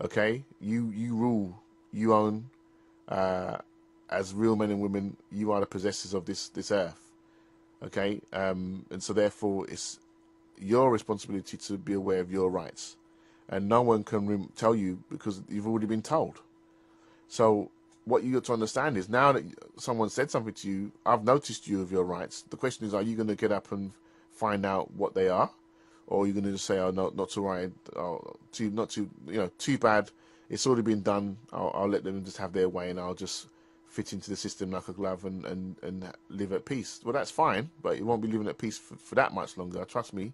Okay? You rule. You own. As real men and women, you are the possessors of this earth. Okay, and so therefore it's your responsibility to be aware of your rights, and no one can tell you because you've already been told. So what you got to understand is, now that someone said something to you, I've noticed you of your rights. The question is, are you going to get up and find out what they are, or are you going to just say, oh no, not to worry, oh, too bad, it's already been done, I'll let them just have their way and I'll just fit into the system like a glove and live at peace. Well, that's fine, but you won't be living at peace for that much longer, trust me.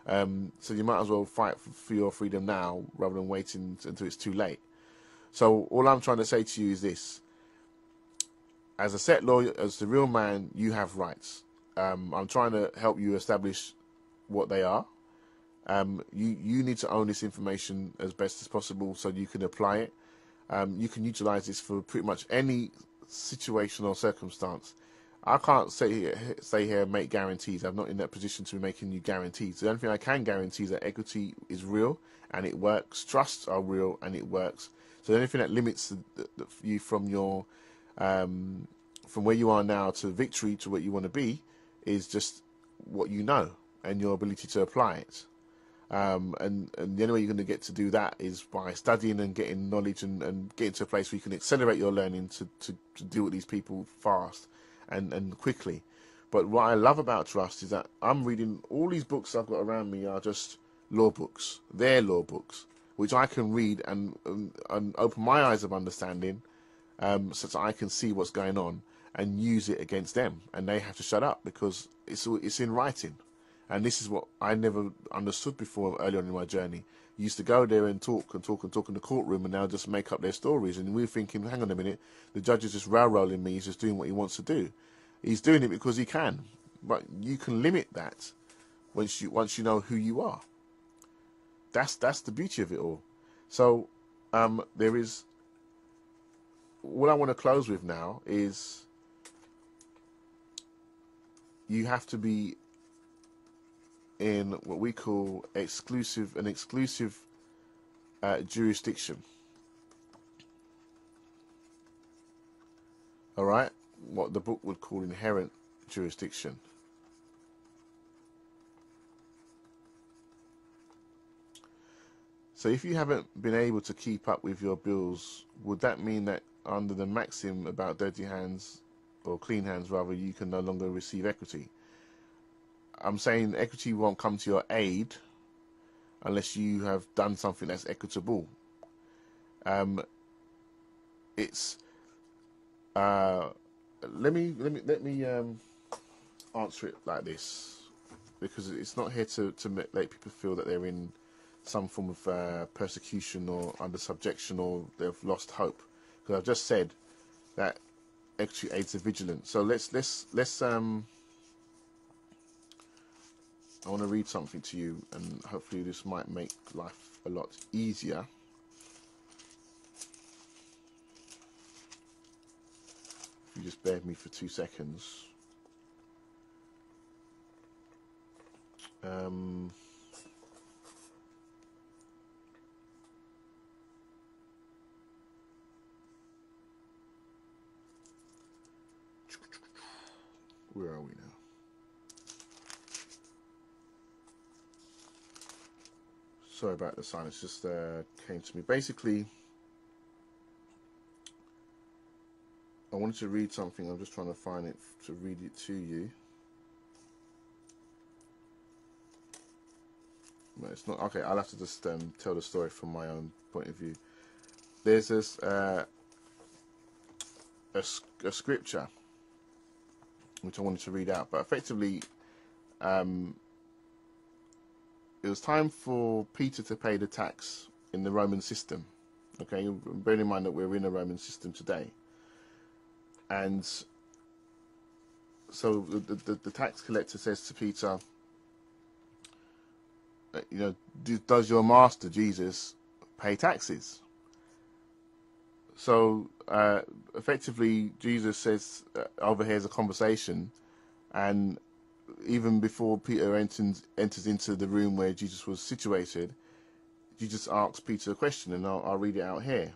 So you might as well fight for your freedom now rather than waiting until it's too late. So all I'm trying to say to you is this: as a settlor, as the real man, you have rights. I'm trying to help you establish what they are. You need to own this information as best as possible so you can apply it. You can utilize this for pretty much any situation or circumstance. I can't say here make guarantees. I'm not in that position to be making you guarantees. The only thing I can guarantee is that equity is real and it works. Trusts are real and it works. So the only thing that limits you from your from where you are now to victory to what you want to be is just what you know and your ability to apply it. And the only way you're going to get to do that is by studying and getting knowledge and getting to a place where you can accelerate your learning to deal with these people fast and quickly. But what I love about trust is that I'm reading all these books I've got around me are just law books. They're law books, which I can read and open my eyes of understanding, so that I can see what's going on and use it against them. And they have to shut up because it's in writing. And this is what I never understood before early on in my journey. You used to go there and talk in the courtroom and now just make up their stories. And we're thinking, hang on a minute, the judge is just railroading me, he's just doing what he wants to do. He's doing it because he can. But you can limit that once you know who you are. That's the beauty of it all. So there is, what I want to close with now is, you have to be in what we call an exclusive jurisdiction. All right, what the book would call inherent jurisdiction. So if you haven't been able to keep up with your bills, would that mean that under the maxim about dirty hands, or clean hands rather, you can no longer receive equity? I'm saying equity won't come to your aid unless you have done something that's equitable. It's let me answer it like this, because it's not here to make people feel that they're in some form of persecution or under subjection or they've lost hope. Because I've just said that equity aids the vigilant. So let's I want to read something to you, and hopefully this might make life a lot easier. If you just bear with me for 2 seconds. Where are we now? Sorry about the silence, just came to me. Basically, I wanted to read something. I'm just trying to find it to read it to you. No, it's not. Okay, I'll have to just tell the story from my own point of view. There's this a scripture which I wanted to read out, but effectively, it was time for Peter to pay the tax in the Roman system. Okay, bearing in mind that we're in a Roman system today, and so the tax collector says to Peter, does your master Jesus pay taxes? So effectively, Jesus says, overhears a conversation, and even before Peter enters into the room where Jesus was situated, Jesus asks Peter a question, and I'll read it out here.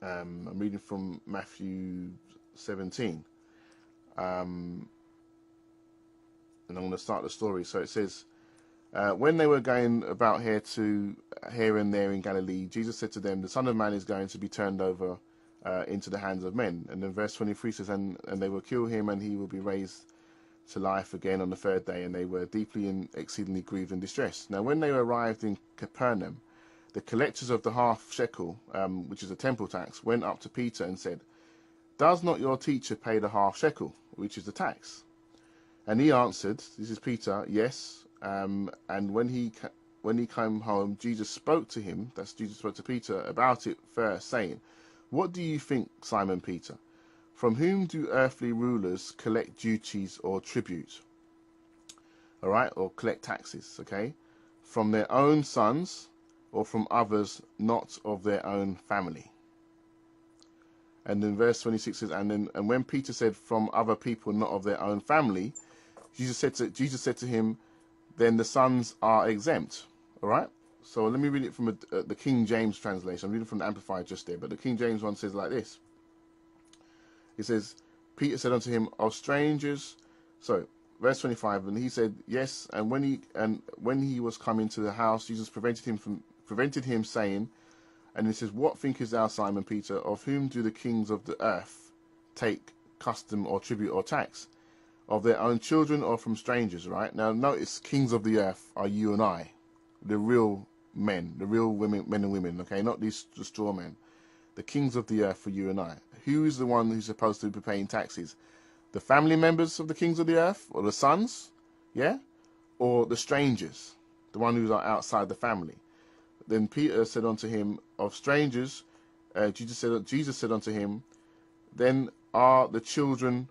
I'm reading from Matthew 17. and I'm going to start the story. So it says, when they were going about here and there in Galilee, Jesus said to them, the Son of Man is going to be turned over into the hands of men. And then verse 23 says, and they will kill him, and he will be raised to life again on the third day. And they were deeply and exceedingly grieved and distressed. Now when they arrived in Capernaum, the collectors of the half shekel, which is a temple tax, went up to Peter and said, does not your teacher pay the half shekel, which is the tax? And he answered, this is Peter, yes. And when he came home, Jesus spoke to him, that's Jesus spoke to Peter, about it first, saying, what do you think, Simon Peter? From whom do earthly rulers collect duties or tribute? All right, or collect taxes, okay? From their own sons or from others not of their own family? And then verse 26 says, and when Peter said, from other people not of their own family, Jesus said to him, then the sons are exempt. All right? So let me read it from the King James translation. I'm reading from the Amplified just there, but the King James one says like this. It says, Peter said unto him, of strangers. So, verse 25, and he said, yes, and when he was come into the house, Jesus prevented him, saying, and he says, what thinkest thou, Simon Peter, of whom do the kings of the earth take custom or tribute or tax? Of their own children or from strangers, right? Now notice, kings of the earth are you and I, the real men, the real men and women, okay? Not these straw men. The kings of the earth are you and I. Who is the one who's supposed to be paying taxes? The family members of the kings of the earth, or the sons, yeah? Or the strangers, the one who's outside the family? Then Peter said unto him, of strangers. Jesus said unto him, then are the children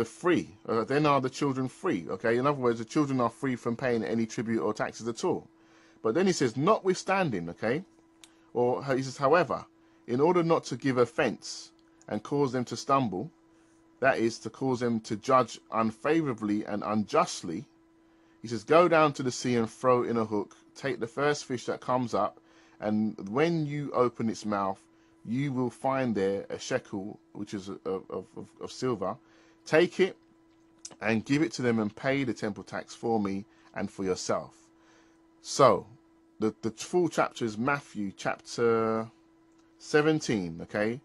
free. Then are the children free. Okay, in other words, the children are free from paying any tribute or taxes at all. But then he says, notwithstanding, okay, or he says, however, in order not to give offense and cause them to stumble, that is, to cause them to judge unfavorably and unjustly, he says, go down to the sea and throw in a hook, take the first fish that comes up, and when you open its mouth, you will find there a shekel, which is of silver. Take it and give it to them and pay the temple tax for me and for yourself. So, the full chapter is Matthew chapter 17, okay?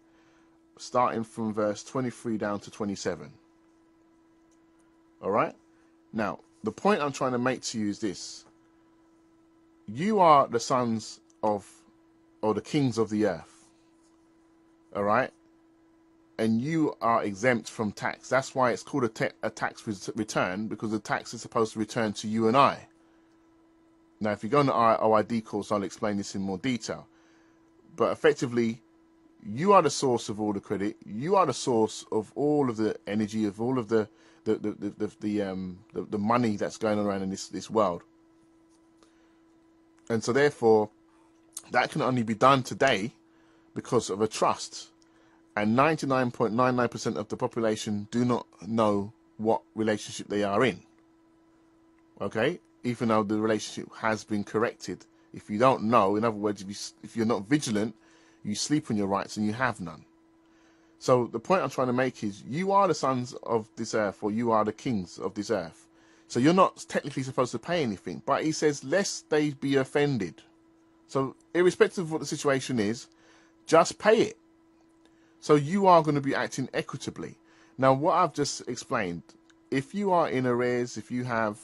Starting from verse 23 down to 27. All right? Now, the point I'm trying to make to you is this. You are the sons of, or the kings of the earth. All right? And you are exempt from tax. That's why it's called a tax return, because the tax is supposed to return to you and I. Now, if you go on the OID course, I'll explain this in more detail. But effectively, you are the source of all the credit. You are the source of all of the energy, of all of the money that's going around in this world. And so, therefore, that can only be done today because of a trust. And 99.99% of the population do not know what relationship they are in. Okay? Even though the relationship has been corrected. If you don't know, in other words, if you're not vigilant, you sleep on your rights and you have none. So the point I'm trying to make is, you are the sons of this earth, or you are the kings of this earth. So you're not technically supposed to pay anything. But he says, lest they be offended. So irrespective of what the situation is, just pay it. So you are going to be acting equitably. Now, what I've just explained, if you are in arrears, if you have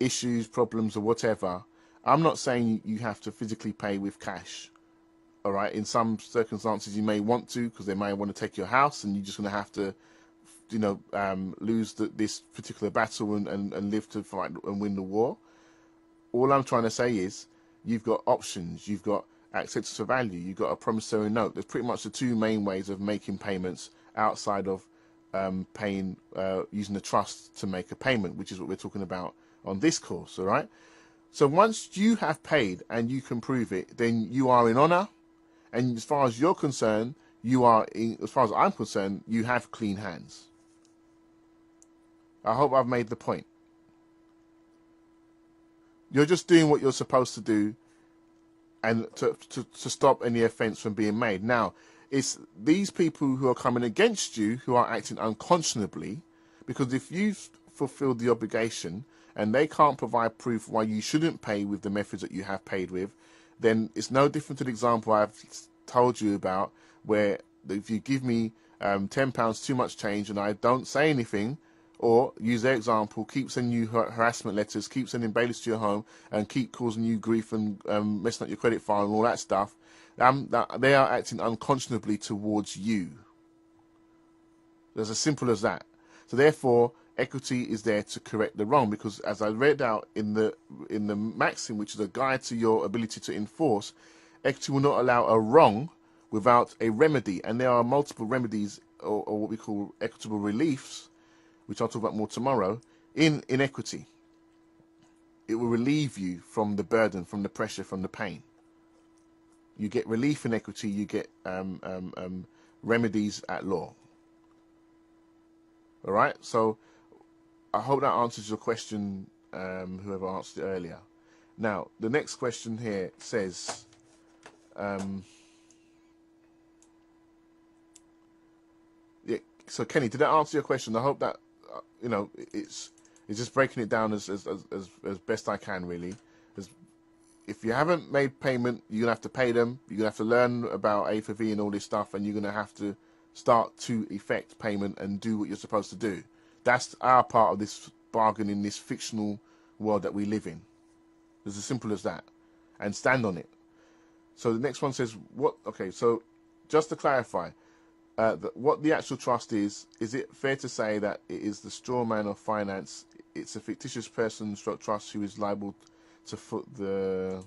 issues, problems, or whatever, I'm not saying you have to physically pay with cash. All right. In some circumstances, you may want to, because they may want to take your house, and you're just going to have to, lose this particular battle and live to fight and win the war. All I'm trying to say is, you've got options. You've got acceptance of value. You've got a promissory note. There's pretty much the two main ways of making payments outside of paying, using the trust to make a payment, which is what we're talking about on this course. All right. So once you have paid and you can prove it, then you are in honor. And as far as you're concerned, as far as I'm concerned, you have clean hands. I hope I've made the point. You're just doing what you're supposed to do, and to stop any offence from being made. Now, it's these people who are coming against you who are acting unconscionably, because if you fulfilled the obligation and they can't provide proof why you shouldn't pay with the methods that you have paid with, then it's no different to the example I've told you about, where if you give me £10 too much change and I don't say anything, or use their example, keep sending you harassment letters, keep sending bailiffs to your home, and keep causing you grief and messing up your credit file and all that stuff, that they are acting unconscionably towards you. It's as simple as that. So therefore, equity is there to correct the wrong, because as I read out in the maxim, which is a guide to your ability to enforce, equity will not allow a wrong without a remedy, and there are multiple remedies, or what we call equitable reliefs, which I'll talk about more tomorrow, in equity. It will relieve you from the burden, from the pressure, from the pain. You get relief in equity, you get remedies at law. All right, so I hope that answers your question, whoever answered it earlier. Now, the next question here says, yeah, so Kenny, did that answer your question? I hope that, you know, it's just breaking it down as best I can, really. If you haven't made payment, you're going to have to pay them. You're going to have to learn about A for V and all this stuff, and you're going to have to start to effect payment and do what you're supposed to do. That's our part of this bargain in this fictional world that we live in. It's as simple as that. And stand on it. So the next one says, okay, so just to clarify, what the actual trust is it fair to say that it is the straw man of finance? It's a fictitious person stroke trust who is liable to foot the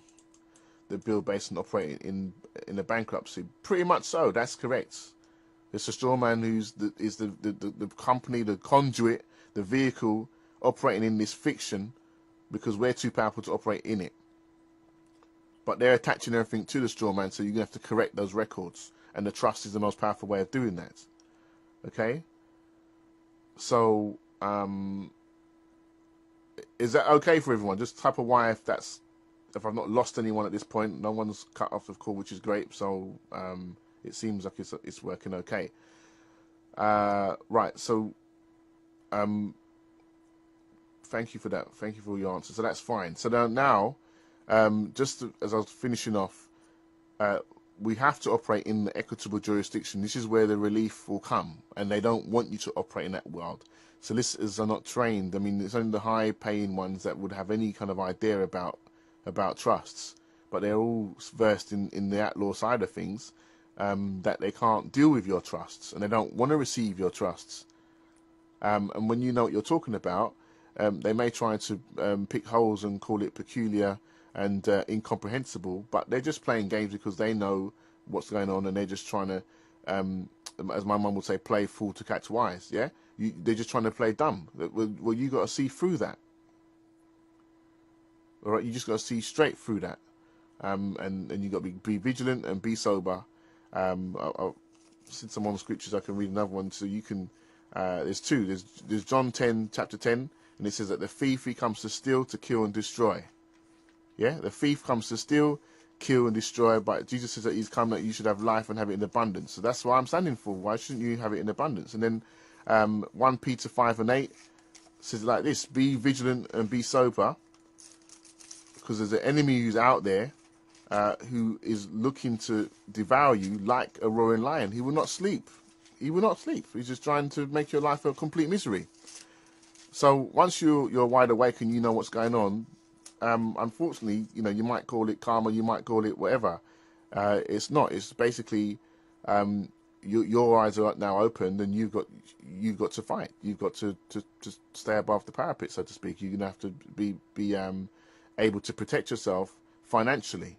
bill based on operating in a bankruptcy? Pretty much so, that's correct. It's a straw man who's the company, the conduit, the vehicle operating in this fiction, because we're too powerful to operate in it. But they're attaching everything to the straw man, so you're going to have to correct those records. And the trust is the most powerful way of doing that. Okay? So, is that okay for everyone? Just type a Y if I've not lost anyone at this point. No one's cut off the call, which is great. So, it seems like it's working okay. Right, so thank you for that. Thank you for all your answers. So that's fine. So now as I was finishing off, we have to operate in the equitable jurisdiction. This is where the relief will come, and they don't want you to operate in that world. Solicitors are not trained. I mean, it's only the high-paying ones that would have any kind of idea about trusts, but they're all versed in the at-law side of things. That they can't deal with your trusts, and they don't want to receive your trusts. And when you know what you're talking about, they may try to pick holes and call it peculiar and incomprehensible, but they're just playing games because they know what's going on, and they're just trying to, as my mum would say, play fool to catch wise. Yeah, they're just trying to play dumb. Well, you got to see through that. All right, you just got to see straight through that, and you got to be vigilant and be sober. Since I'm on scriptures, I can read another one. So you can. There's two. There's John 10, chapter 10, and it says that the thief, he comes to steal, to kill, and destroy. Yeah, the thief comes to steal, kill, and destroy. But Jesus says that he's come that you should have life and have it in abundance. So that's what I'm standing for. Why shouldn't you have it in abundance? And then 1 Peter 5 and 8 says like this: be vigilant and be sober, because there's an enemy who's out there. Who is looking to devour you like a roaring lion. He will not sleep. He will not sleep. He's just trying to make your life a complete misery. So once you're wide awake and you know what's going on, unfortunately, you might call it karma, you might call it whatever. It's not. It's basically your eyes are now opened, and you've got to fight. You've got to stay above the parapet, so to speak. You're gonna have to be able to protect yourself financially.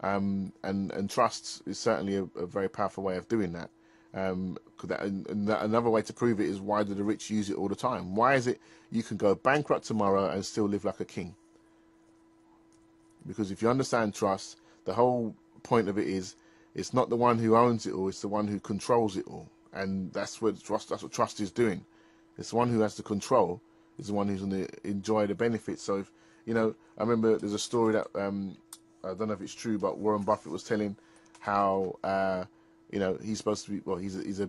And trust is certainly a very powerful way of doing that. Another way to prove it is, why do the rich use it all the time? Why is it you can go bankrupt tomorrow and still live like a king? Because if you understand trust, the whole point of it is, it's not the one who owns it all, it's the one who controls it all. And that's what trust is doing. It's the one who has the control, is the one who's going to enjoy the benefits. So if, I remember there's a story that I don't know if it's true, but Warren Buffett was telling how he's supposed to be, well, he's a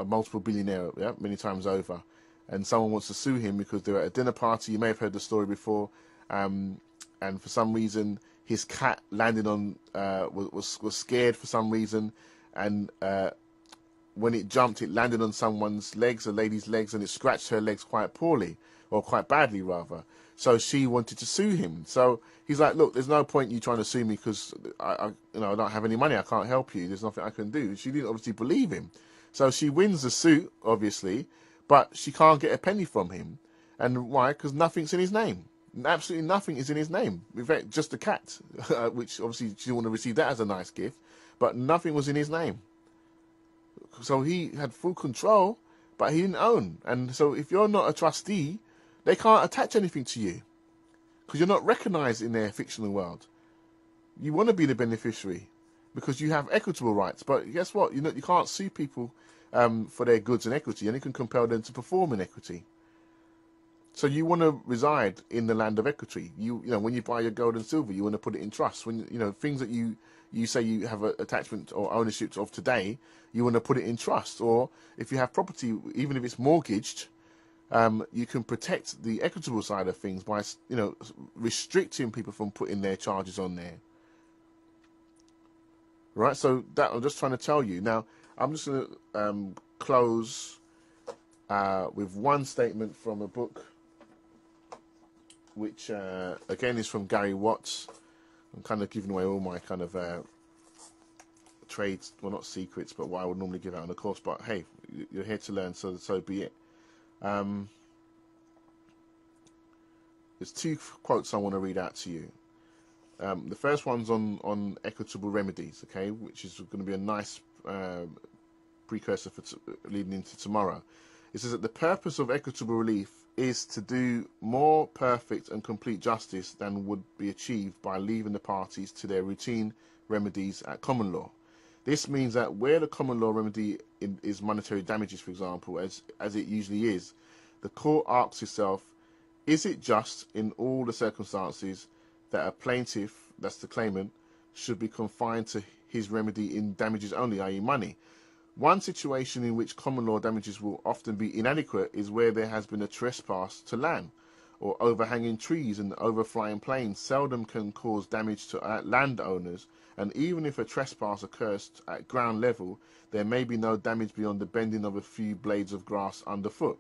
multiple billionaire, yeah, many times over, and someone wants to sue him because they're at a dinner party. You may have heard the story before, and for some reason his cat landed on was scared for some reason, and when it jumped, it landed on someone's legs, a lady's legs, and it scratched her legs quite poorly, or quite badly rather. So she wanted to sue him. So he's like, look, there's no point you trying to sue me because I don't have any money. I can't help you. There's nothing I can do. She didn't obviously believe him. So she wins the suit, obviously, but she can't get a penny from him. And why? Because nothing's in his name. Absolutely nothing is in his name. In fact, just the cat, which obviously she didn't want to receive that as a nice gift, but nothing was in his name. So he had full control, but he didn't own. And so if you're not a trustee, they can't attach anything to you because you're not recognized in their fictional world. You want to be the beneficiary because you have equitable rights. But guess what? You can't sue people for their goods and equity, and you can compel them to perform in equity. So you want to reside in the land of equity. You know, when you buy your gold and silver, you want to put it in trust. When things that you say you have an attachment or ownership of today, you want to put it in trust. Or if you have property, even if it's mortgaged, you can protect the equitable side of things by restricting people from putting their charges on there. Right. So that I'm just trying to tell you. Now I'm just going to close with one statement from a book, which again is from Gary Watts. I'm kind of giving away all my kind of trades, well, not secrets, but what I would normally give out on the course. But hey, you're here to learn, so be it. There's two quotes I want to read out to you. The first one's on equitable remedies, okay, which is going to be a nice precursor for leading into tomorrow. It says that the purpose of equitable relief is to do more perfect and complete justice than would be achieved by leaving the parties to their routine remedies at common law. This means that where the common law remedy is monetary damages, for example, as it usually is, the court asks itself, is it just in all the circumstances that a plaintiff, that's the claimant, should be confined to his remedy in damages only, i.e. money? One situation in which common law damages will often be inadequate is where there has been a trespass to land, or overhanging trees and overflying planes seldom can cause damage to landowners, and even if a trespass occurs at ground level, there may be no damage beyond the bending of a few blades of grass underfoot.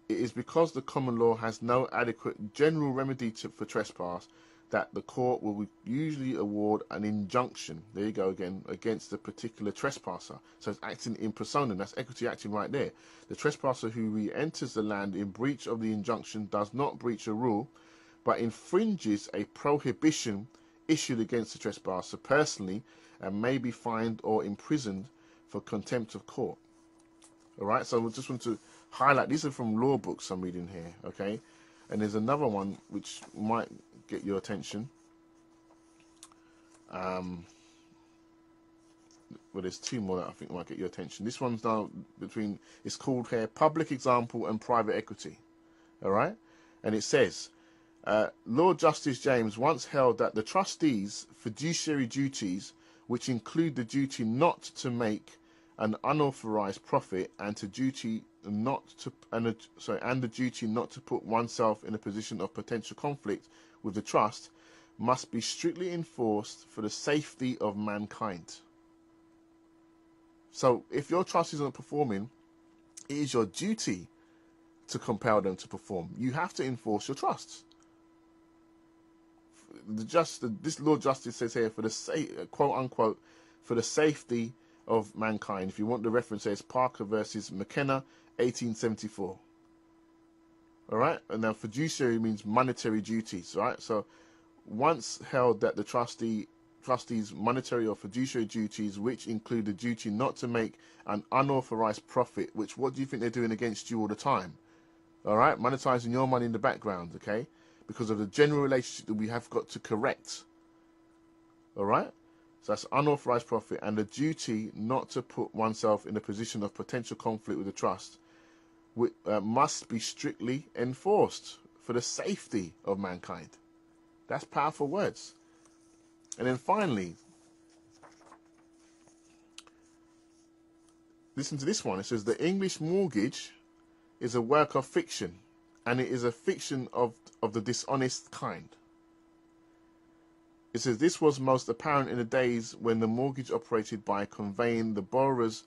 It is because the common law has no adequate general remedy for trespass that the court will usually award an injunction, there you go again, against the particular trespasser. So it's acting in personam, that's equity acting right there. The trespasser who re-enters the land in breach of the injunction does not breach a rule, but infringes a prohibition issued against the trespasser personally and may be fined or imprisoned for contempt of court. Alright, so we just want to highlight, these are from law books I'm reading here, okay? And there's another one which might get your attention. Well, there's two more that I think might get your attention. This one's now it's called here Public Example and Private Equity. Alright? And it says, Lord Justice James once held that the trustees' fiduciary duties, which include the duty not to make an unauthorized profit and the duty not to put oneself in a position of potential conflict with the trust, must be strictly enforced for the safety of mankind. So if your trustees aren't performing, it is your duty to compel them to perform. You have to enforce your trusts. This Lord Justice says here, for the quote unquote, for the safety of mankind. If you want the reference, there's Parker versus McKenna, 1874. All right, and now fiduciary means monetary duties. Right, so once held that the trustees' monetary or fiduciary duties, which include the duty not to make an unauthorized profit, which what do you think they're doing against you all the time? All right, monetizing your money in the background, okay, because of the general relationship that we have got to correct. All right. So that's unauthorized profit and the duty not to put oneself in a position of potential conflict with the trust must be strictly enforced for the safety of mankind. That's powerful words. And then finally, listen to this one. It says the English mortgage is a work of fiction, and it is a fiction of the dishonest kind. It says this was most apparent in the days when the mortgage operated by conveying the borrower's,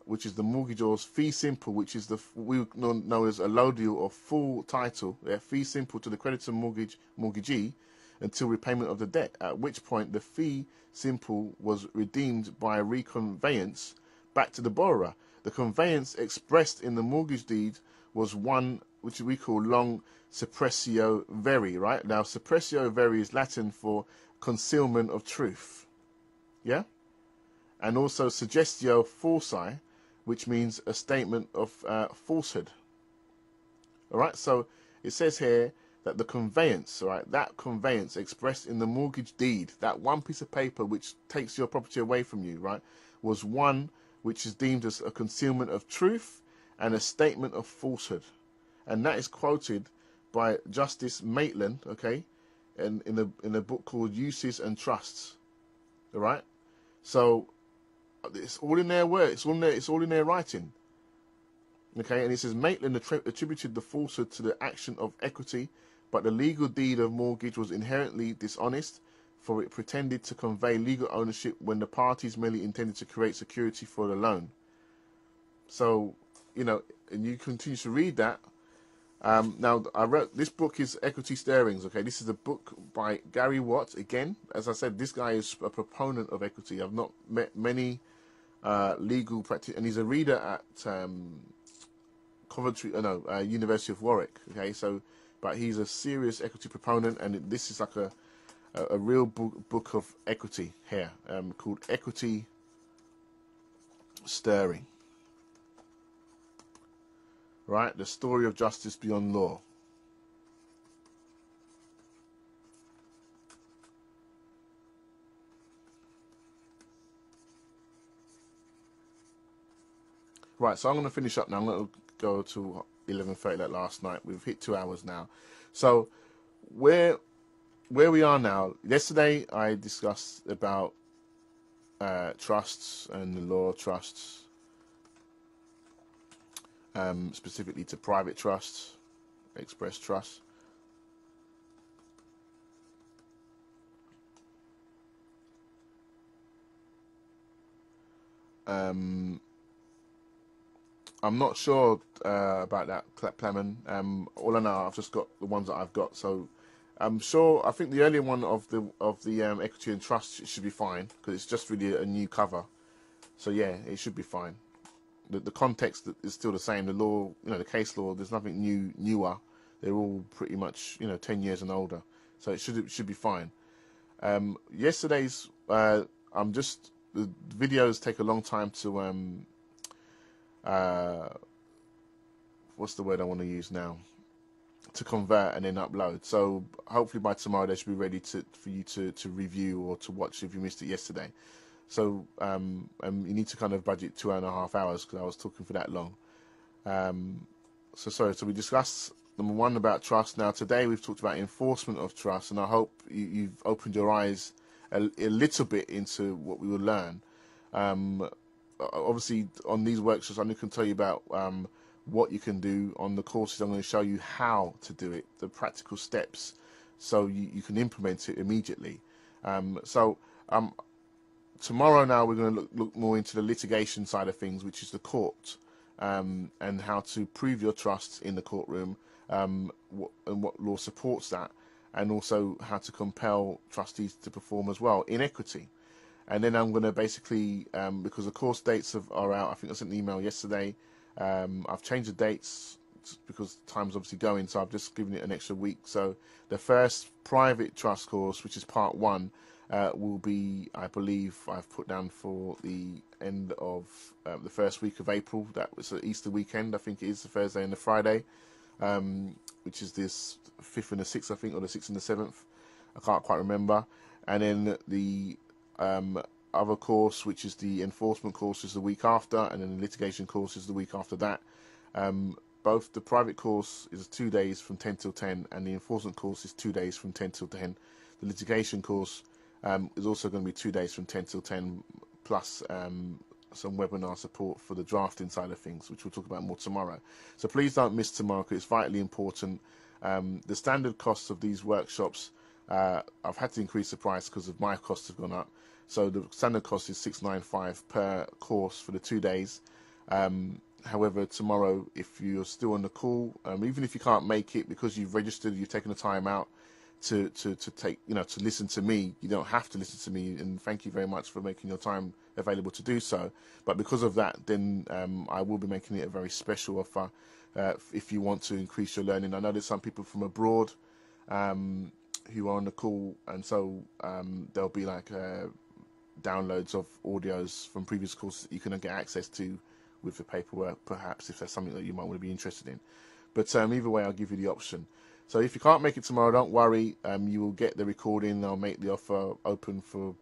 which is the mortgagor's fee simple, which is the we know as allodial or full title, fee simple to the creditor mortgagee until repayment of the debt, at which point the fee simple was redeemed by a reconveyance back to the borrower. The conveyance expressed in the mortgage deed was one which we call long suppressio veri, right? Now, suppressio veri is Latin for concealment of truth, yeah? And also suggestio falsi, which means a statement of falsehood. All right, so it says here that the conveyance, all right, that conveyance expressed in the mortgage deed, that one piece of paper which takes your property away from you, right, was one which is deemed as a concealment of truth and a statement of falsehood. And that is quoted by Justice Maitland, okay, in a book called Uses and Trusts. All right, so it's all in their word. It's all in their writing. Okay, and it says Maitland attributed the falsehood to the action of equity, but the legal deed of mortgage was inherently dishonest, for it pretended to convey legal ownership when the parties merely intended to create security for the loan. So, you know, and you continue to read that. Now, I wrote, this book is Equity Stirrings, okay? This is a book by Gary Watt. Again, as I said, this guy is a proponent of equity. I've not met many legal practice, and he's a reader at University of Warwick, okay? So, but he's a serious equity proponent, and this is like a real book of equity here, called Equity Stirring. Right, the story of justice beyond law. Right, so I'm going to finish up now. I'm going to go to 11:30 like last night. We've hit 2 hours now. So where we are now, yesterday I discussed about trusts and the law of trusts, specifically to private trusts, express trusts. I'm not sure about that, Plamen. All I know, I've just got the ones that I've got. So I'm sure. I think the earlier one of the equity and trust should be fine because it's just really a new cover. So yeah, it should be fine. The context is still the same. The law, you know, the case law. There's nothing newer. They're all pretty much 10 years and older. So it should be fine. Yesterday's the videos take a long time to what's the word I want to use now? To convert and then upload. So hopefully by tomorrow they should be ready for you to review or to watch if you missed it yesterday. So you need to kind of budget 2.5 hours because I was talking for that long. So we discussed number one about trust. Now today we've talked about enforcement of trust, and I hope you've opened your eyes a little bit into what we will learn. Obviously on these workshops I can tell you about what you can do. On the courses I'm going to show you how to do it, the practical steps, so you can implement it immediately. Tomorrow now we're going to look more into the litigation side of things, which is the court, and how to prove your trust in the courtroom, and what law supports that, and also how to compel trustees to perform as well in equity. And then I'm going to basically, because the course dates are out, I think I sent an email yesterday. I've changed the dates because time's obviously going, so I've just given it an extra week. So the first private trust course, which is part 1, will be, I believe, I've put down for the end of the first week of April. That was the Easter weekend, I think it is, the Thursday and the Friday, which is this 5th and the 6th, I think, or the 6th and the 7th. I can't quite remember. And then the other course, which is the enforcement course, is the week after, and then the litigation course is the week after that. Both the private course is 2 days from 10 till 10, and the enforcement course is 2 days from 10 till 10. The litigation course is also going to be 2 days from 10 till 10, plus some webinar support for the drafting side of things, which we'll talk about more tomorrow. So please don't miss tomorrow, because it's vitally important. The standard costs of these workshops, I've had to increase the price because of my costs have gone up. So the standard cost is $695 per course for the 2 days. However, tomorrow, if you're still on the call, even if you can't make it because you've registered, you've taken the time out to take, to listen to me. You don't have to listen to me, and thank you very much for making your time available to do so. But because of that, then I will be making it a very special offer if you want to increase your learning. I know there's some people from abroad who are on the call, and so there'll be like downloads of audios from previous courses that you can get access to with the paperwork, perhaps, if that's something that you might want to be interested in. But either way, I'll give you the option. So if you can't make it tomorrow, don't worry. You will get the recording. I'll make the offer open for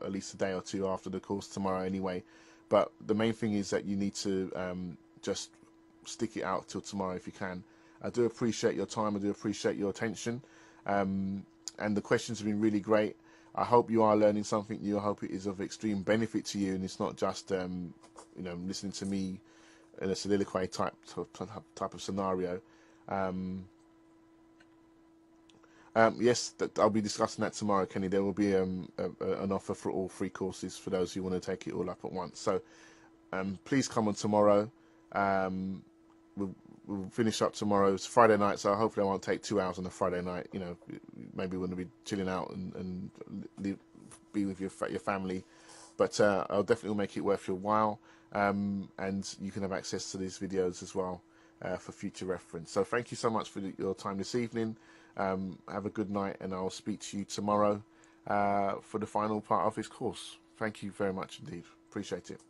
at least a day or two after the course tomorrow anyway. But the main thing is that you need to just stick it out till tomorrow if you can. I do appreciate your time. I do appreciate your attention. And the questions have been really great. I hope you are learning something new. I hope it is of extreme benefit to you, and it's not just listening to me in a soliloquy type of scenario. Yes, I'll be discussing that tomorrow, Kenny. There will be an offer for all 3 courses for those who want to take it all up at once. So please come on tomorrow. We'll finish up tomorrow. It's Friday night, so hopefully I won't take 2 hours on a Friday night. Maybe we're going to be chilling out and be with your family. But I'll definitely make it worth your while. And you can have access to these videos as well for future reference. So thank you so much for your time this evening. Have a good night, and I'll speak to you tomorrow for the final part of this course. Thank you very much indeed. Appreciate it.